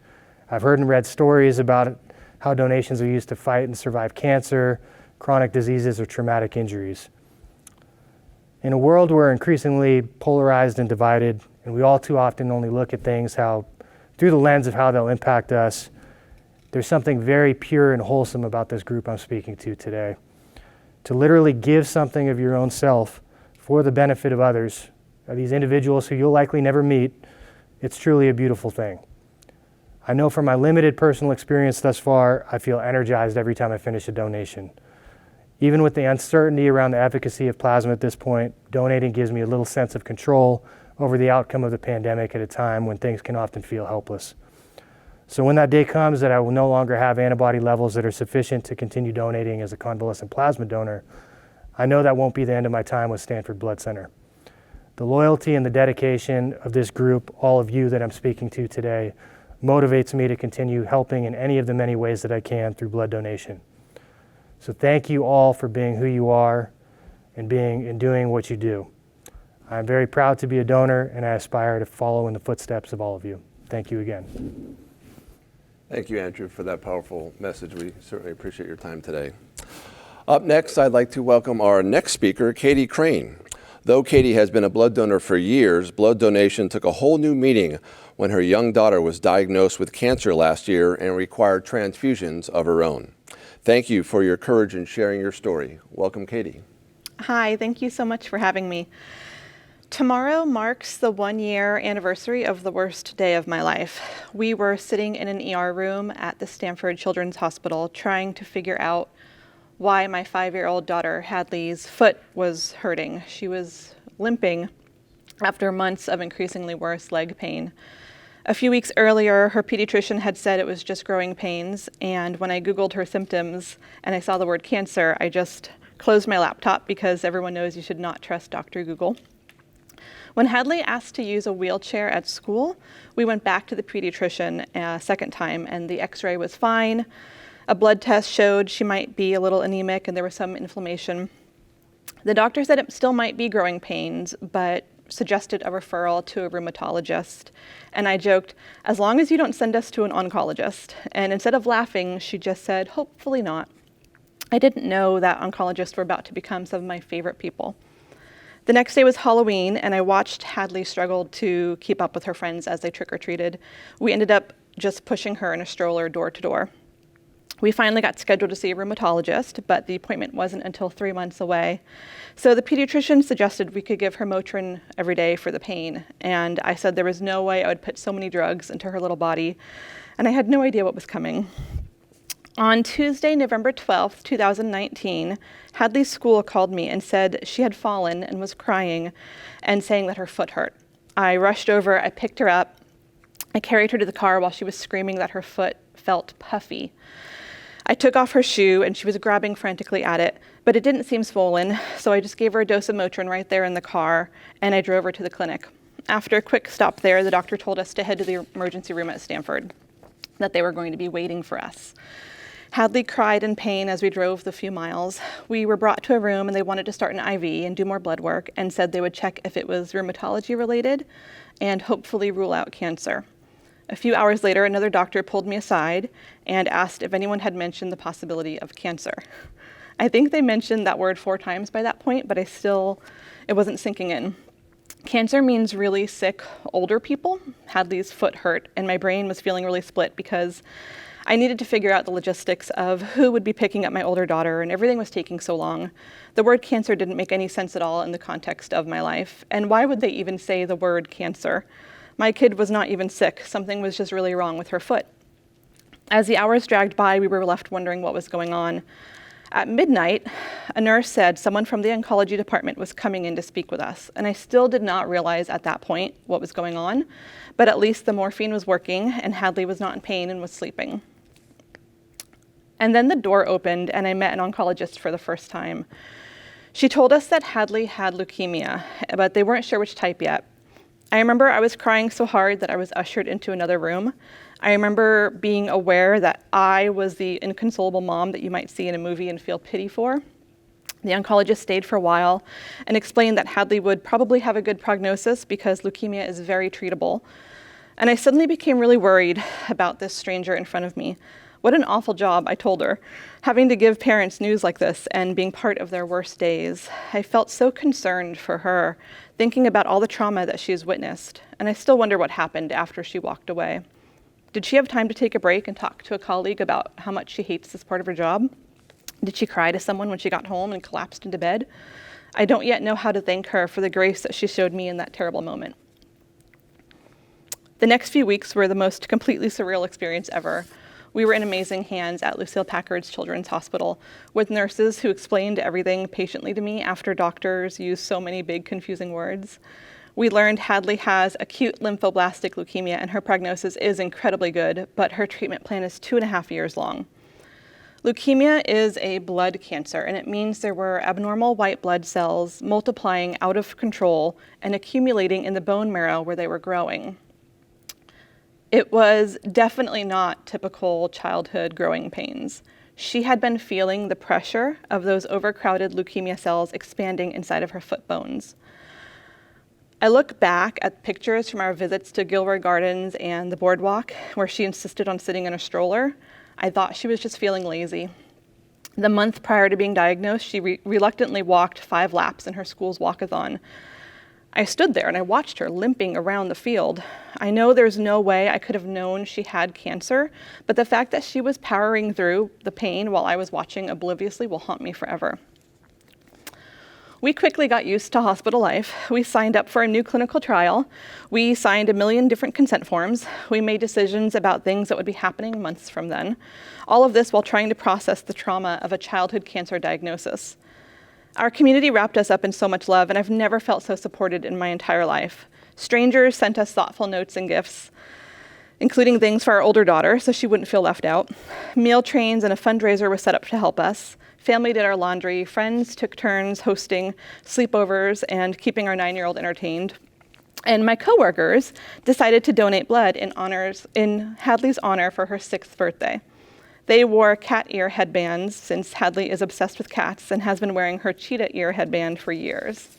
Speaker 14: I've heard and read stories about how donations are used to fight and survive cancer, chronic diseases, or traumatic injuries. In a world where we're increasingly polarized and divided, and we all too often only look at things through the lens of how they'll impact us, there's something very pure and wholesome about this group I'm speaking to today. To literally give something of your own self for the benefit of others, these individuals who you'll likely never meet, it's truly a beautiful thing. I know from my limited personal experience thus far, I feel energized every time I finish a donation. Even with the uncertainty around the efficacy of plasma at this point, donating gives me a little sense of control over the outcome of the pandemic at a time when things can often feel helpless. So when that day comes that I will no longer have antibody levels that are sufficient to continue donating as a convalescent plasma donor, I know that won't be the end of my time with Stanford Blood Center. The loyalty and the dedication of this group, all of you that I'm speaking to today, motivates me to continue helping in any of the many ways that I can through blood donation. So thank you all for being who you are and doing what you do. I'm very proud to be a donor, and I aspire to follow in the footsteps of all of you. Thank you again.
Speaker 1: Thank you, Andrew, for that powerful message. We certainly appreciate your time today. Up next, I'd like to welcome our next speaker, Katie Crane. Though Katie has been a blood donor for years, blood donation took a whole new meaning when her young daughter was diagnosed with cancer last year and required transfusions of her own. Thank you for your courage in sharing your story. Welcome, Katie.
Speaker 15: Hi, thank you so much for having me. Tomorrow marks the 1-year anniversary of the worst day of my life. We were sitting in an ER room at the Stanford Children's Hospital trying to figure out why my 5-year-old daughter Hadley's foot was hurting. She was limping after months of increasingly worse leg pain. A few weeks earlier, her pediatrician had said it was just growing pains, and when I Googled her symptoms and I saw the word cancer, I just closed my laptop because everyone knows you should not trust Dr. Google. When Hadley asked to use a wheelchair at school, we went back to the pediatrician a second time, and the x-ray was fine. A blood test showed she might be a little anemic and there was some inflammation. The doctor said it still might be growing pains, but suggested a referral to a rheumatologist. And I joked, as long as you don't send us to an oncologist. And instead of laughing, she just said, hopefully not. I didn't know that oncologists were about to become some of my favorite people. The next day was Halloween, and I watched Hadley struggle to keep up with her friends as they trick-or-treated. We ended up just pushing her in a stroller door to door. We finally got scheduled to see a rheumatologist, but the appointment wasn't until 3 months away. So the pediatrician suggested we could give her Motrin every day for the pain, and I said there was no way I would put so many drugs into her little body, and I had no idea what was coming. On Tuesday, November 12th, 2019, Hadley's school called me and said she had fallen and was crying and saying that her foot hurt. I rushed over, I picked her up, I carried her to the car while she was screaming that her foot felt puffy. I took off her shoe and she was grabbing frantically at it, but it didn't seem swollen, so I just gave her a dose of Motrin right there in the car, and I drove her to the clinic. After a quick stop there, the doctor told us to head to the emergency room at Stanford, that they were going to be waiting for us. Hadley cried in pain as we drove the few miles. We were brought to a room and they wanted to start an IV and do more blood work and said they would check if it was rheumatology related and hopefully rule out cancer. A few hours later, another doctor pulled me aside and asked if anyone had mentioned the possibility of cancer. I think they mentioned that word 4 times by that point, but it wasn't sinking in. Cancer means really sick older people. Hadley's foot hurt and my brain was feeling really split because I needed to figure out the logistics of who would be picking up my older daughter, and everything was taking so long. The word cancer didn't make any sense at all in the context of my life. And why would they even say the word cancer? My kid was not even sick. Something was just really wrong with her foot. As the hours dragged by, we were left wondering what was going on. At midnight, a nurse said someone from the oncology department was coming in to speak with us, and I still did not realize at that point what was going on, but at least the morphine was working and Hadley was not in pain and was sleeping. And then the door opened and I met an oncologist for the first time. She told us that Hadley had leukemia, but they weren't sure which type yet. I remember I was crying so hard that I was ushered into another room. I remember being aware that I was the inconsolable mom that you might see in a movie and feel pity for. The oncologist stayed for a while and explained that Hadley would probably have a good prognosis because leukemia is very treatable. And I suddenly became really worried about this stranger in front of me. What an awful job, I told her, having to give parents news like this and being part of their worst days. I felt so concerned for her, thinking about all the trauma that she has witnessed, and I still wonder what happened after she walked away. Did she have time to take a break and talk to a colleague about how much she hates this part of her job? Did she cry to someone when she got home and collapsed into bed? I don't yet know how to thank her for the grace that she showed me in that terrible moment. The next few weeks were the most completely surreal experience ever. We were in amazing hands at Lucille Packard's Children's Hospital with nurses who explained everything patiently to me after doctors used so many big confusing words. We learned Hadley has acute lymphoblastic leukemia and her prognosis is incredibly good, but her treatment plan is 2.5 years long. Leukemia is a blood cancer, and it means there were abnormal white blood cells multiplying out of control and accumulating in the bone marrow where they were growing. It was definitely not typical childhood growing pains. She had been feeling the pressure of those overcrowded leukemia cells expanding inside of her foot bones. I look back at pictures from our visits to Gilroy Gardens and the boardwalk, where she insisted on sitting in a stroller. I thought she was just feeling lazy. The month prior to being diagnosed, she reluctantly walked 5 laps in her school's walkathon. I stood there and I watched her limping around the field. I know there's no way I could have known she had cancer, but the fact that she was powering through the pain while I was watching obliviously will haunt me forever. We quickly got used to hospital life. We signed up for a new clinical trial. We signed 1 million different consent forms. We made decisions about things that would be happening months from then. All of this while trying to process the trauma of a childhood cancer diagnosis. Our community wrapped us up in so much love, and I've never felt so supported in my entire life. Strangers sent us thoughtful notes and gifts, including things for our older daughter so she wouldn't feel left out. Meal trains and a fundraiser was set up to help us. Family did our laundry. Friends took turns hosting sleepovers and keeping our 9-year-old entertained. And my coworkers decided to donate blood in Hadley's honor for her 6th birthday. They wore cat ear headbands since Hadley is obsessed with cats and has been wearing her cheetah ear headband for years.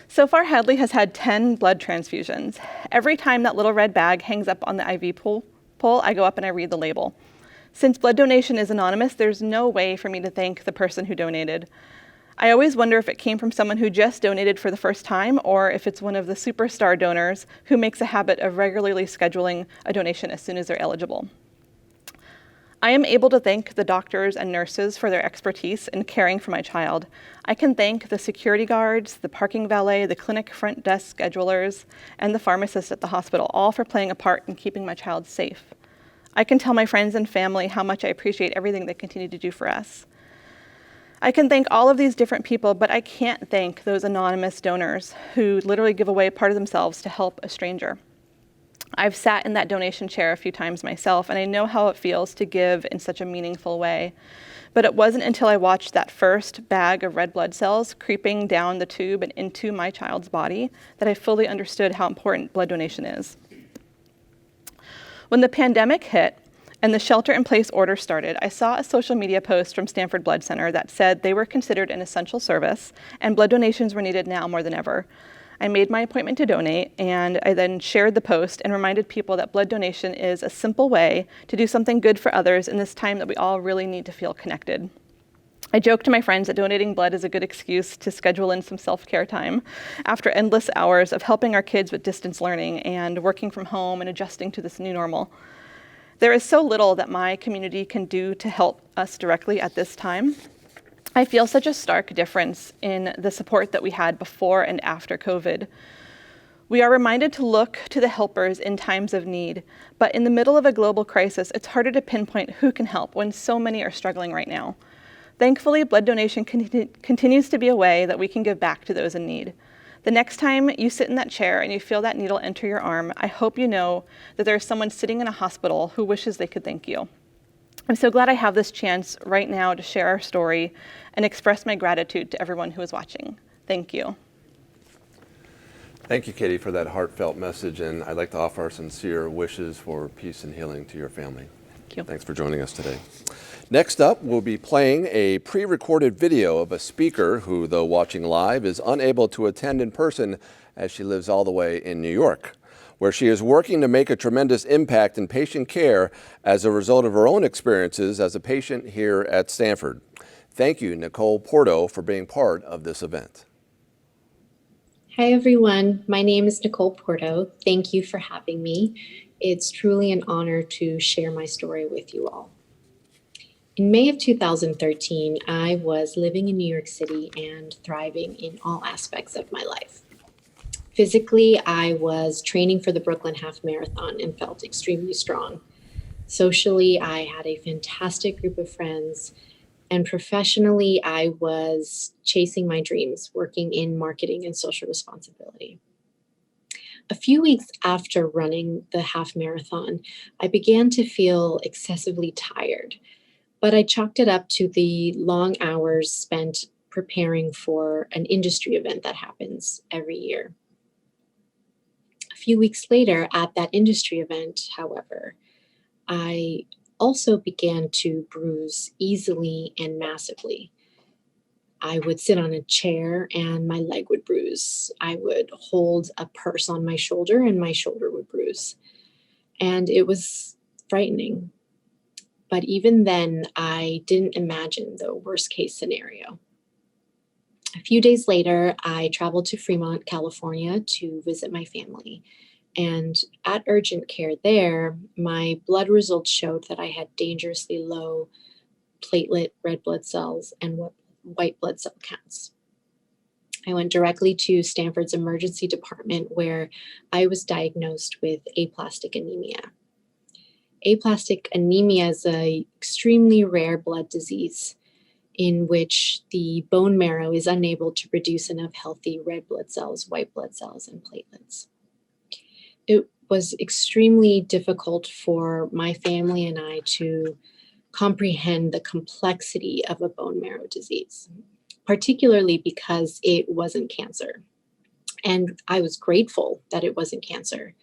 Speaker 15: So far, Hadley has had 10 blood transfusions. Every time that little red bag hangs up on the IV pole, I go up and I read the label. Since blood donation is anonymous, there's no way for me to thank the person who donated. I always wonder if it came from someone who just donated for the first time or if it's one of the superstar donors who makes a habit of regularly scheduling a donation as soon as they're eligible. I am able to thank the doctors and nurses for their expertise in caring for my child. I can thank the security guards, the parking valet, the clinic front desk schedulers, and the pharmacist at the hospital, all for playing a part in keeping my child safe. I can tell my friends and family how much I appreciate everything they continue to do for us. I can thank all of these different people, but I can't thank those anonymous donors who literally give away part of themselves to help a stranger. I've sat in that donation chair a few times myself, and I know how it feels to give in such a meaningful way. But it wasn't until I watched that first bag of red blood cells creeping down the tube and into my child's body that I fully understood how important blood donation is. When the pandemic hit and the shelter-in-place order started, I saw a social media post from Stanford Blood Center that said they were considered an essential service and blood donations were needed now more than ever. I made my appointment to donate, and I then shared the post and reminded people that blood donation is a simple way to do something good for others in this time that we all really need to feel connected. I joke to my friends that donating blood is a good excuse to schedule in some self-care time after endless hours of helping our kids with distance learning and working from home and adjusting to this new normal. There is so little that my community can do to help us directly at this time. I feel such a stark difference in the support that we had before and after COVID. We are reminded to look to the helpers in times of need, but in the middle of a global crisis, it's harder to pinpoint who can help when so many are struggling right now. Thankfully, blood donation continues to be a way that we can give back to those in need. The next time you sit in that chair and you feel that needle enter your arm, I hope you know that there is someone sitting in a hospital who wishes they could thank you. I'm so glad I have this chance right now to share our story and express my gratitude to everyone who is watching. Thank you.
Speaker 1: Thank you, Katie, for that heartfelt message, and I'd like to offer our sincere wishes for peace and healing to your family.
Speaker 15: Thank you.
Speaker 1: Thanks for joining us today. Next up, we'll be playing a pre-recorded video of a speaker who, though watching live, is unable to attend in person as she lives all the way in New York, where she is working to make a tremendous impact in patient care as a result of her own experiences as a patient here at Stanford. Thank you, Nicole Porto, for being part of this event.
Speaker 16: Hi, everyone. My name is Nicole Porto. Thank you for having me. It's truly an honor to share my story with you all. In May of 2013, I was living in New York City and thriving in all aspects of my life. Physically, I was training for the Brooklyn Half Marathon and felt extremely strong. Socially, I had a fantastic group of friends, and professionally, I was chasing my dreams, working in marketing and social responsibility. A few weeks after running the half marathon, I began to feel excessively tired, but I chalked it up to the long hours spent preparing for an industry event that happens every year. A few weeks later, at that industry event, however, I also began to bruise easily and massively. I would sit on a chair and my leg would bruise. I would hold a purse on my shoulder and my shoulder would bruise. And it was frightening. But even then, I didn't imagine the worst case scenario. A few days later, I traveled to Fremont, California to visit my family. And at urgent care there, my blood results showed that I had dangerously low platelet red blood cells and white blood cell counts. I went directly to Stanford's emergency department where I was diagnosed with aplastic anemia. Aplastic anemia is an extremely rare blood disease in which the bone marrow is unable to produce enough healthy red blood cells, white blood cells, and platelets. It was extremely difficult for my family and I to comprehend the complexity of a bone marrow disease, particularly because it wasn't cancer. And I was grateful that it wasn't cancer.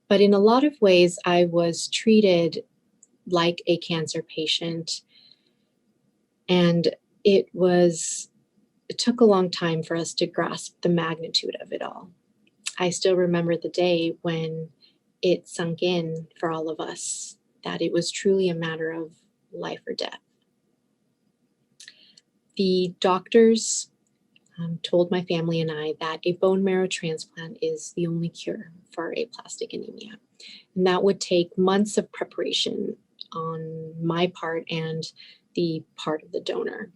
Speaker 16: But in a lot of ways, I was treated like a cancer patient. And it took a long time for us to grasp the magnitude of it all. I still remember the day when it sunk in for all of us that it was truly a matter of life or death. The doctors told my family and I that a bone marrow transplant is the only cure for aplastic anemia. And that would take months of preparation on my part and the part of the donor.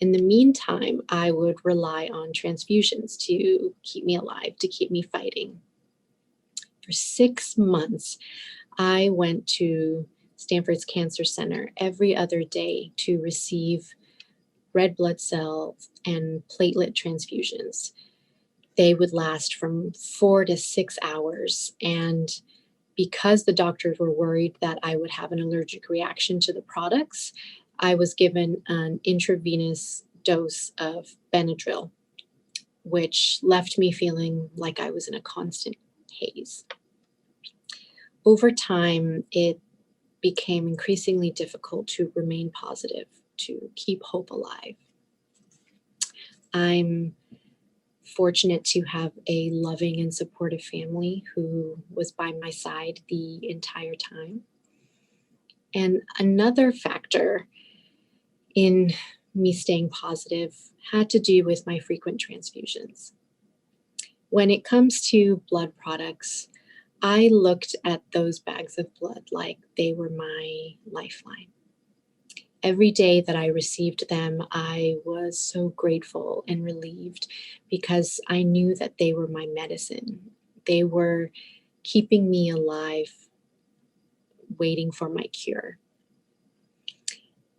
Speaker 16: In the meantime, I would rely on transfusions to keep me alive, to keep me fighting. For 6 months, I went to Stanford's Cancer Center every other day to receive red blood cells and platelet transfusions. They would last from 4 to 6 hours. And because the doctors were worried that I would have an allergic reaction to the products, I was given an intravenous dose of Benadryl, which left me feeling like I was in a constant haze. Over time, it became increasingly difficult to remain positive, to keep hope alive. I'm fortunate to have a loving and supportive family who was by my side the entire time. And another factor in me staying positive had to do with my frequent transfusions. When it comes to blood products, I looked at those bags of blood like they were my lifeline. Every day that I received them, I was so grateful and relieved because I knew that they were my medicine. They were keeping me alive, waiting for my cure.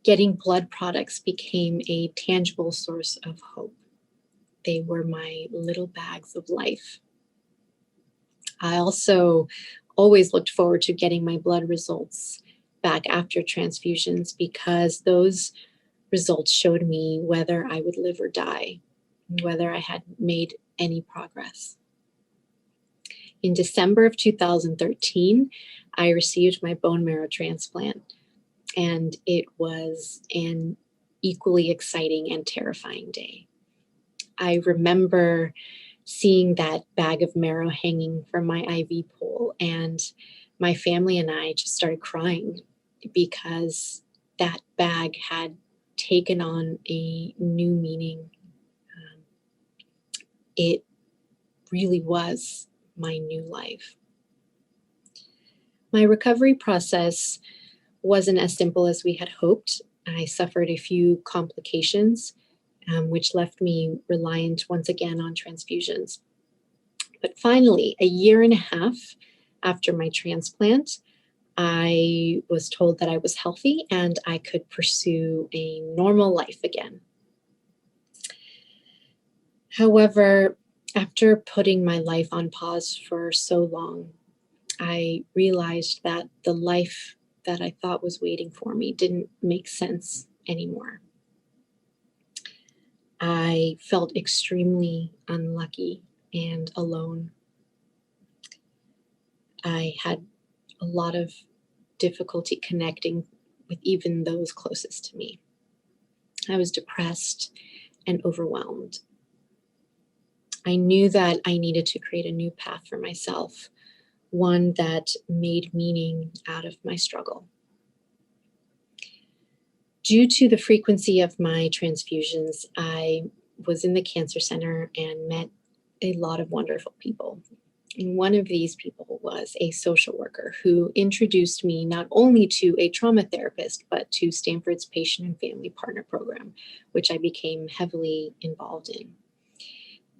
Speaker 16: Getting blood products became a tangible source of hope. They were my little bags of life. I also always looked forward to getting my blood results back after transfusions because those results showed me whether I would live or die, whether I had made any progress. In December of 2013, I received my bone marrow transplant, and it was an equally exciting and terrifying day. I remember seeing that bag of marrow hanging from my IV pole, and my family and I just started crying because that bag had taken on a new meaning. It really was my new life. My recovery process wasn't as simple as we had hoped. I suffered a few complications, which left me reliant once again on transfusions. But finally, a year and a half after my transplant, I was told that I was healthy and I could pursue a normal life again. However, after putting my life on pause for so long, I realized that the life that I thought was waiting for me didn't make sense anymore. I felt extremely unlucky and alone. I had a lot of difficulty connecting with even those closest to me. I was depressed and overwhelmed. I knew that I needed to create a new path for myself, one that made meaning out of my struggle. Due to the frequency of my transfusions, I was in the cancer center and met a lot of wonderful people. And one of these people was a social worker who introduced me not only to a trauma therapist, but to Stanford's Patient and Family Partner Program, which I became heavily involved in.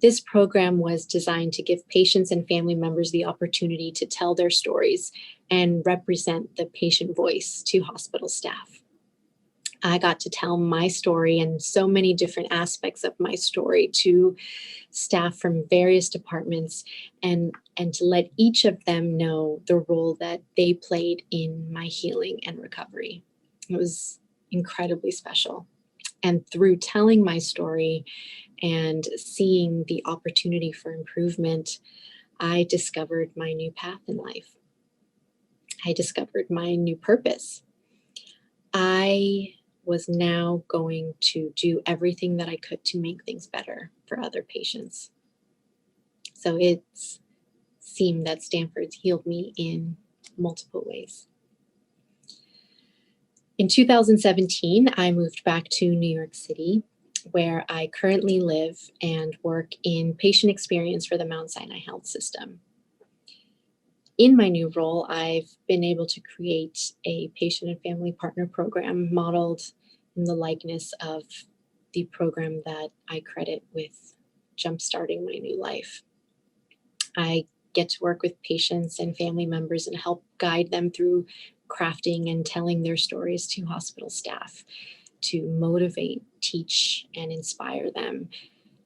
Speaker 16: This program was designed to give patients and family members the opportunity to tell their stories and represent the patient voice to hospital staff. I got to tell my story and so many different aspects of my story to staff from various departments and to let each of them know the role that they played in my healing and recovery. It was incredibly special. And through telling my story and seeing the opportunity for improvement, I discovered my new path in life. I discovered my new purpose. I was now going to do everything that I could to make things better for other patients. So it seemed that Stanford's healed me in multiple ways. In 2017, I moved back to New York City, where I currently live and work in patient experience for the Mount Sinai Health System. In my new role, I've been able to create a patient and family partner program modeled in the likeness of the program that I credit with jumpstarting my new life. I get to work with patients and family members and help guide them through crafting and telling their stories to hospital staff, to motivate, teach, and inspire them,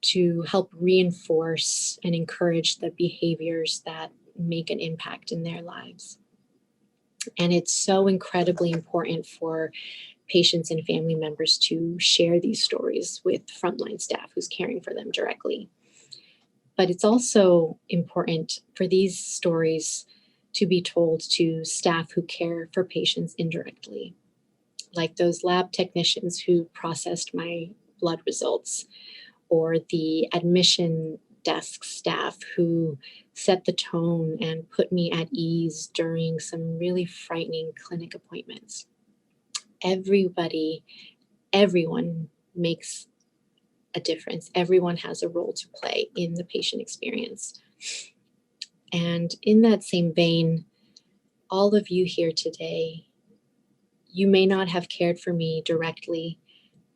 Speaker 16: to help reinforce and encourage the behaviors that make an impact in their lives. And it's so incredibly important for patients and family members to share these stories with frontline staff who's caring for them directly. But it's also important for these stories to be told to staff who care for patients indirectly, like those lab technicians who processed my blood results, or the admission desk staff who set the tone and put me at ease during some really frightening clinic appointments. Everyone makes a difference. Everyone has a role to play in the patient experience. And in that same vein, all of you here today, you may not have cared for me directly,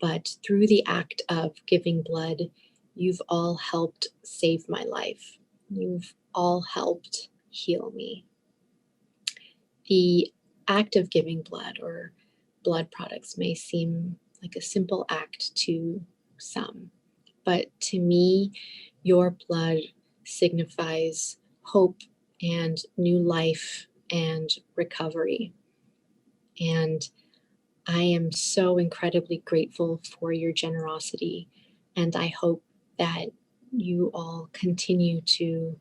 Speaker 16: but through the act of giving blood, you've all helped save my life. You've all helped heal me. The act of giving blood or blood products may seem like a simple act to some, but to me, your blood signifies hope and new life and recovery. And I am so incredibly grateful for your generosity, and I hope that you all continue to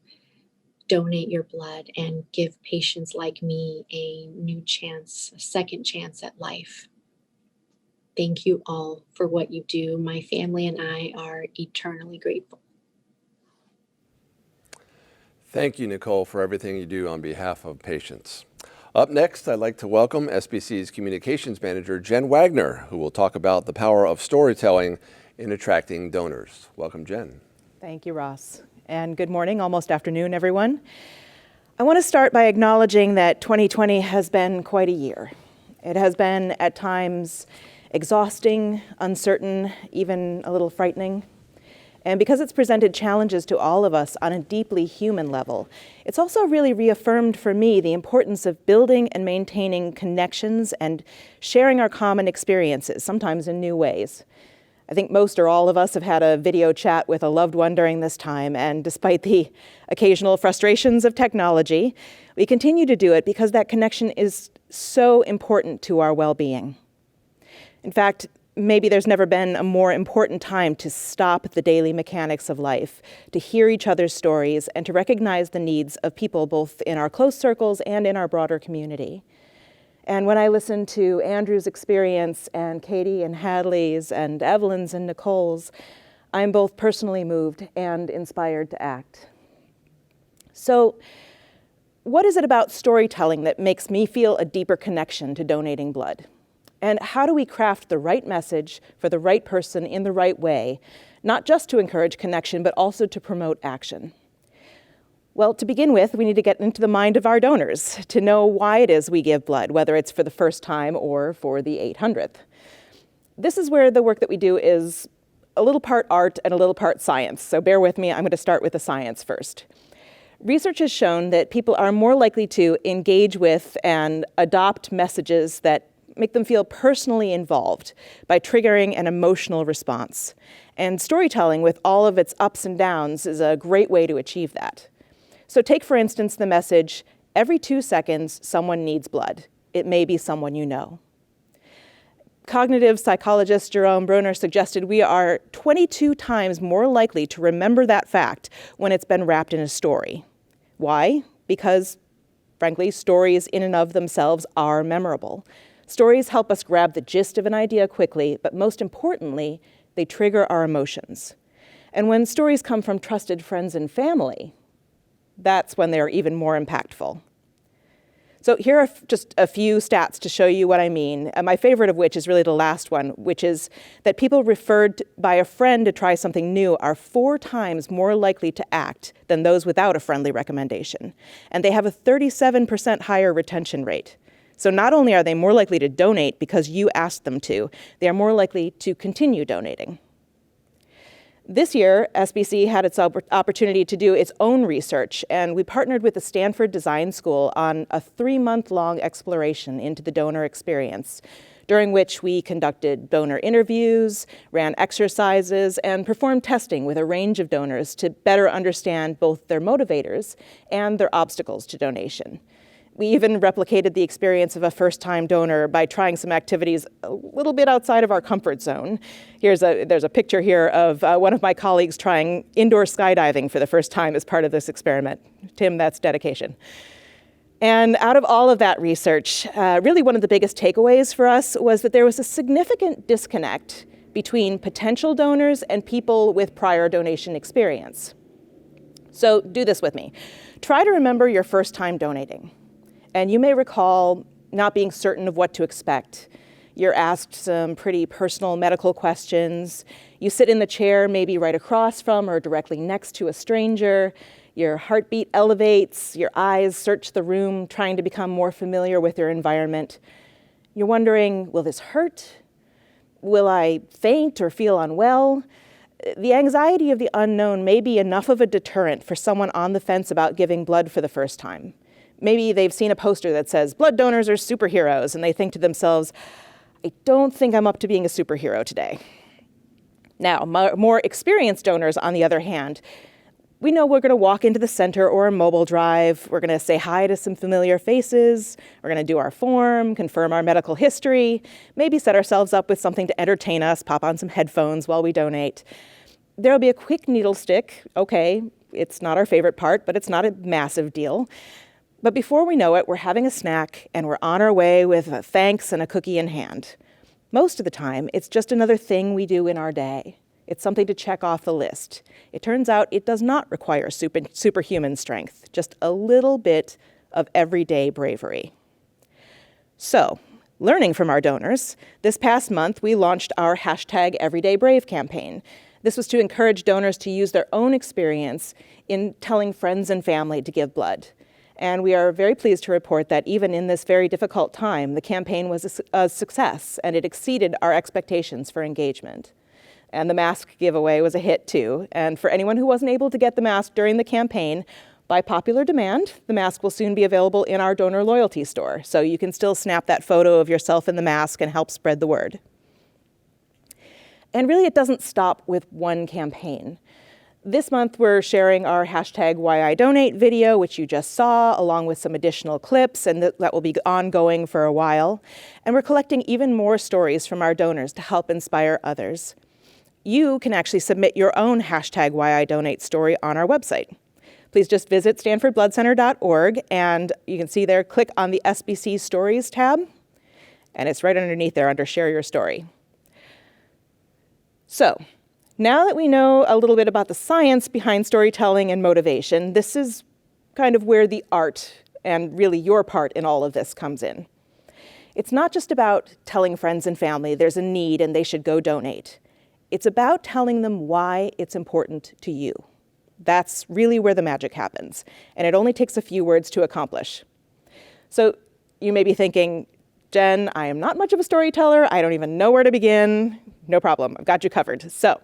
Speaker 16: donate your blood and give patients like me a new chance, a second chance at life. Thank you all for what you do. My family and I are eternally grateful.
Speaker 1: Thank you, Nicole, for everything you do on behalf of patients. Up next, I'd like to welcome SBC's Communications Manager, Jen Wagner, who will talk about the power of storytelling in attracting donors. Welcome, Jen.
Speaker 17: Thank you, Ross. And good morning, almost afternoon, everyone. I want to start by acknowledging that 2020 has been quite a year. It has been at times exhausting, uncertain, even a little frightening. And because it's presented challenges to all of us on a deeply human level, it's also really reaffirmed for me the importance of building and maintaining connections and sharing our common experiences, sometimes in new ways. I think most or all of us have had a video chat with a loved one during this time, and despite the occasional frustrations of technology, we continue to do it because that connection is so important to our well-being. In fact, maybe there's never been a more important time to stop the daily mechanics of life, to hear each other's stories, and to recognize the needs of people both in our close circles and in our broader community. And when I listen to Andrew's experience and Katie and Hadley's and Evelyn's and Nicole's, I'm both personally moved and inspired to act. So, what is it about storytelling that makes me feel a deeper connection to donating blood? And how do we craft the right message for the right person in the right way, not just to encourage connection, but also to promote action? Well, to begin with, we need to get into the mind of our donors to know why it is we give blood, whether it's for the first time or for the 800th. This is where the work that we do is a little part art and a little part science. So bear with me, I'm going to start with the science first. Research has shown that people are more likely to engage with and adopt messages that make them feel personally involved by triggering an emotional response. And storytelling, with all of its ups and downs, is a great way to achieve that. So take, for instance, the message, every 2 seconds, someone needs blood. It may be someone you know. Cognitive psychologist Jerome Bruner suggested we are 22 times more likely to remember that fact when it's been wrapped in a story. Why? Because, frankly, stories in and of themselves are memorable. Stories help us grab the gist of an idea quickly, but most importantly, they trigger our emotions. And when stories come from trusted friends and family, that's when they're even more impactful. So here are just a few stats to show you what I mean. My favorite of which is really the last one, which is that people referred by a friend to try something new are 4 times more likely to act than those without a friendly recommendation. And they have a 37% higher retention rate. So not only are they more likely to donate because you asked them to, they are more likely to continue donating. This year, SBC had its opportunity to do its own research, and we partnered with the Stanford Design School on a 3-month-long exploration into the donor experience, during which we conducted donor interviews, ran exercises, and performed testing with a range of donors to better understand both their motivators and their obstacles to donation. We even replicated the experience of a first-time donor by trying some activities a little bit outside of our comfort zone. There's a picture here of one of my colleagues trying indoor skydiving for the first time as part of this experiment. Tim, that's dedication. And out of all of that research, really one of the biggest takeaways for us was that there was a significant disconnect between potential donors and people with prior donation experience. So do this with me. Try to remember your first time donating. And you may recall not being certain of what to expect. You're asked some pretty personal medical questions. You sit in the chair maybe right across from or directly next to a stranger. Your heartbeat elevates, your eyes search the room, trying to become more familiar with your environment. You're wondering, will this hurt? Will I faint or feel unwell? The anxiety of the unknown may be enough of a deterrent for someone on the fence about giving blood for the first time. Maybe they've seen a poster that says, blood donors are superheroes, and they think to themselves, I don't think I'm up to being a superhero today. Now, more experienced donors, on the other hand, we know we're going to walk into the center or a mobile drive, we're going to say hi to some familiar faces, we're going to do our form, confirm our medical history, maybe set ourselves up with something to entertain us, pop on some headphones while we donate. There'll be a quick needle stick. Okay, it's not our favorite part, but it's not a massive deal. But before we know it, we're having a snack and we're on our way with a thanks and a cookie in hand. Most of the time, it's just another thing we do in our day. It's something to check off the list. It turns out it does not require superhuman strength, just a little bit of everyday bravery. So, learning from our donors, this past month we launched our #EverydayBrave campaign. This was to encourage donors to use their own experience in telling friends and family to give blood. And we are very pleased to report that even in this very difficult time, the campaign was a success, and it exceeded our expectations for engagement. And the mask giveaway was a hit too. And for anyone who wasn't able to get the mask during the campaign, by popular demand, the mask will soon be available in our donor loyalty store. So you can still snap that photo of yourself in the mask and help spread the word. And really, it doesn't stop with one campaign. This month, we're sharing our hashtag #WhyIDonate video, which you just saw, along with some additional clips, and that will be ongoing for a while. And we're collecting even more stories from our donors to help inspire others. You can actually submit your own hashtag #WhyIDonate story on our website. Please just visit stanfordbloodcenter.org, and you can see there, click on the SBC Stories tab, and it's right underneath there under Share Your Story. So, now that we know a little bit about the science behind storytelling and motivation, this is kind of where the art and really your part in all of this comes in. It's not just about telling friends and family there's a need and they should go donate. It's about telling them why it's important to you. That's really where the magic happens, and it only takes a few words to accomplish. So you may be thinking, Jen, I am not much of a storyteller. I don't even know where to begin. No problem, I've got you covered. So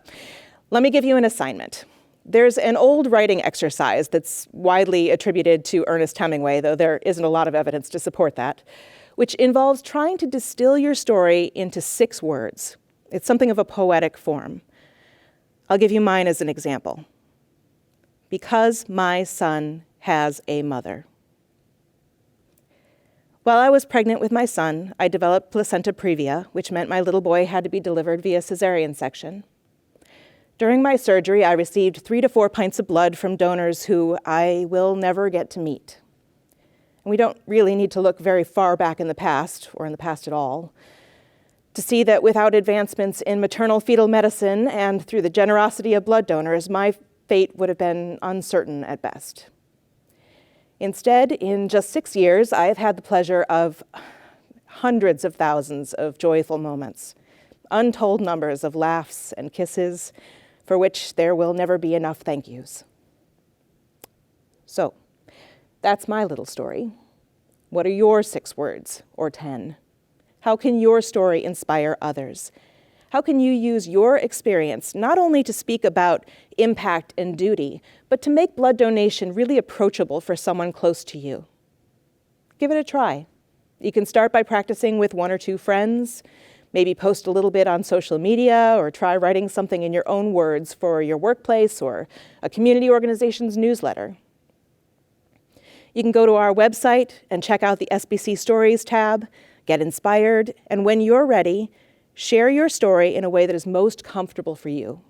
Speaker 17: let me give you an assignment. There's an old writing exercise that's widely attributed to Ernest Hemingway, though there isn't a lot of evidence to support that, which involves trying to distill your story into 6 words. It's something of a poetic form. I'll give you mine as an example. Because my son has a mother. While I was pregnant with my son, I developed placenta previa, which meant my little boy had to be delivered via cesarean section. During my surgery, I received 3 to 4 pints of blood from donors who I will never get to meet. And we don't really need to look very far back in the past, or in the past at all, to see that without advancements in maternal fetal medicine and through the generosity of blood donors, my fate would have been uncertain at best. Instead, in just 6 years, I have had the pleasure of hundreds of thousands of joyful moments, untold numbers of laughs and kisses, for which there will never be enough thank yous. So, that's my little story. What are your 6 words, or 10? How can your story inspire others? How can you use your experience not only to speak about impact and duty, but to make blood donation really approachable for someone close to you? Give it a try. You can start by practicing with 1 or 2 friends, maybe post a little bit on social media, or try writing something in your own words for your workplace or a community organization's newsletter. You can go to our website and check out the SBC Stories tab, get inspired, and when you're ready, share your story in a way that is most comfortable for you.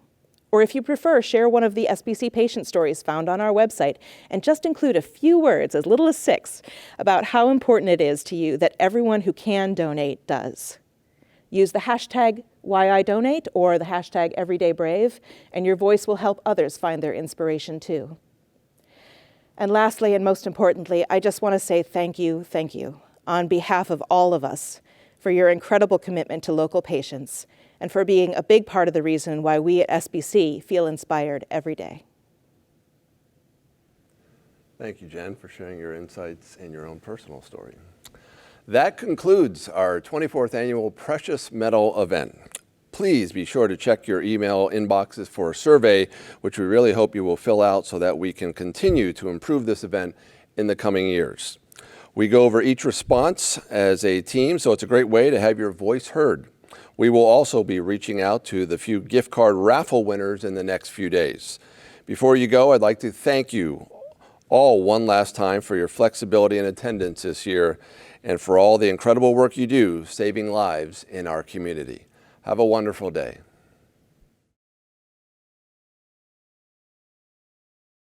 Speaker 17: Or if you prefer, share one of the SBC patient stories found on our website and just include a few words, as little as 6, about how important it is to you that everyone who can donate does. Use the hashtag #WhyIDonate or the hashtag #EverydayBrave, and your voice will help others find their inspiration too. And lastly, and most importantly, I just want to say thank you, on behalf of all of us, for your incredible commitment to local patients and for being a big part of the reason why we at SBC feel inspired every day.
Speaker 1: Thank you, Jen, for sharing your insights and your own personal story. That concludes our 24th annual Precious Mettle event. Please be sure to check your email inboxes for a survey, which we really hope you will fill out so that we can continue to improve this event in the coming years. We go over each response as a team, so it's a great way to have your voice heard. We will also be reaching out to the few gift card raffle winners in the next few days. Before you go, I'd like to thank you all one last time for your flexibility and attendance this year and for all the incredible work you do saving lives in our community. Have a wonderful day.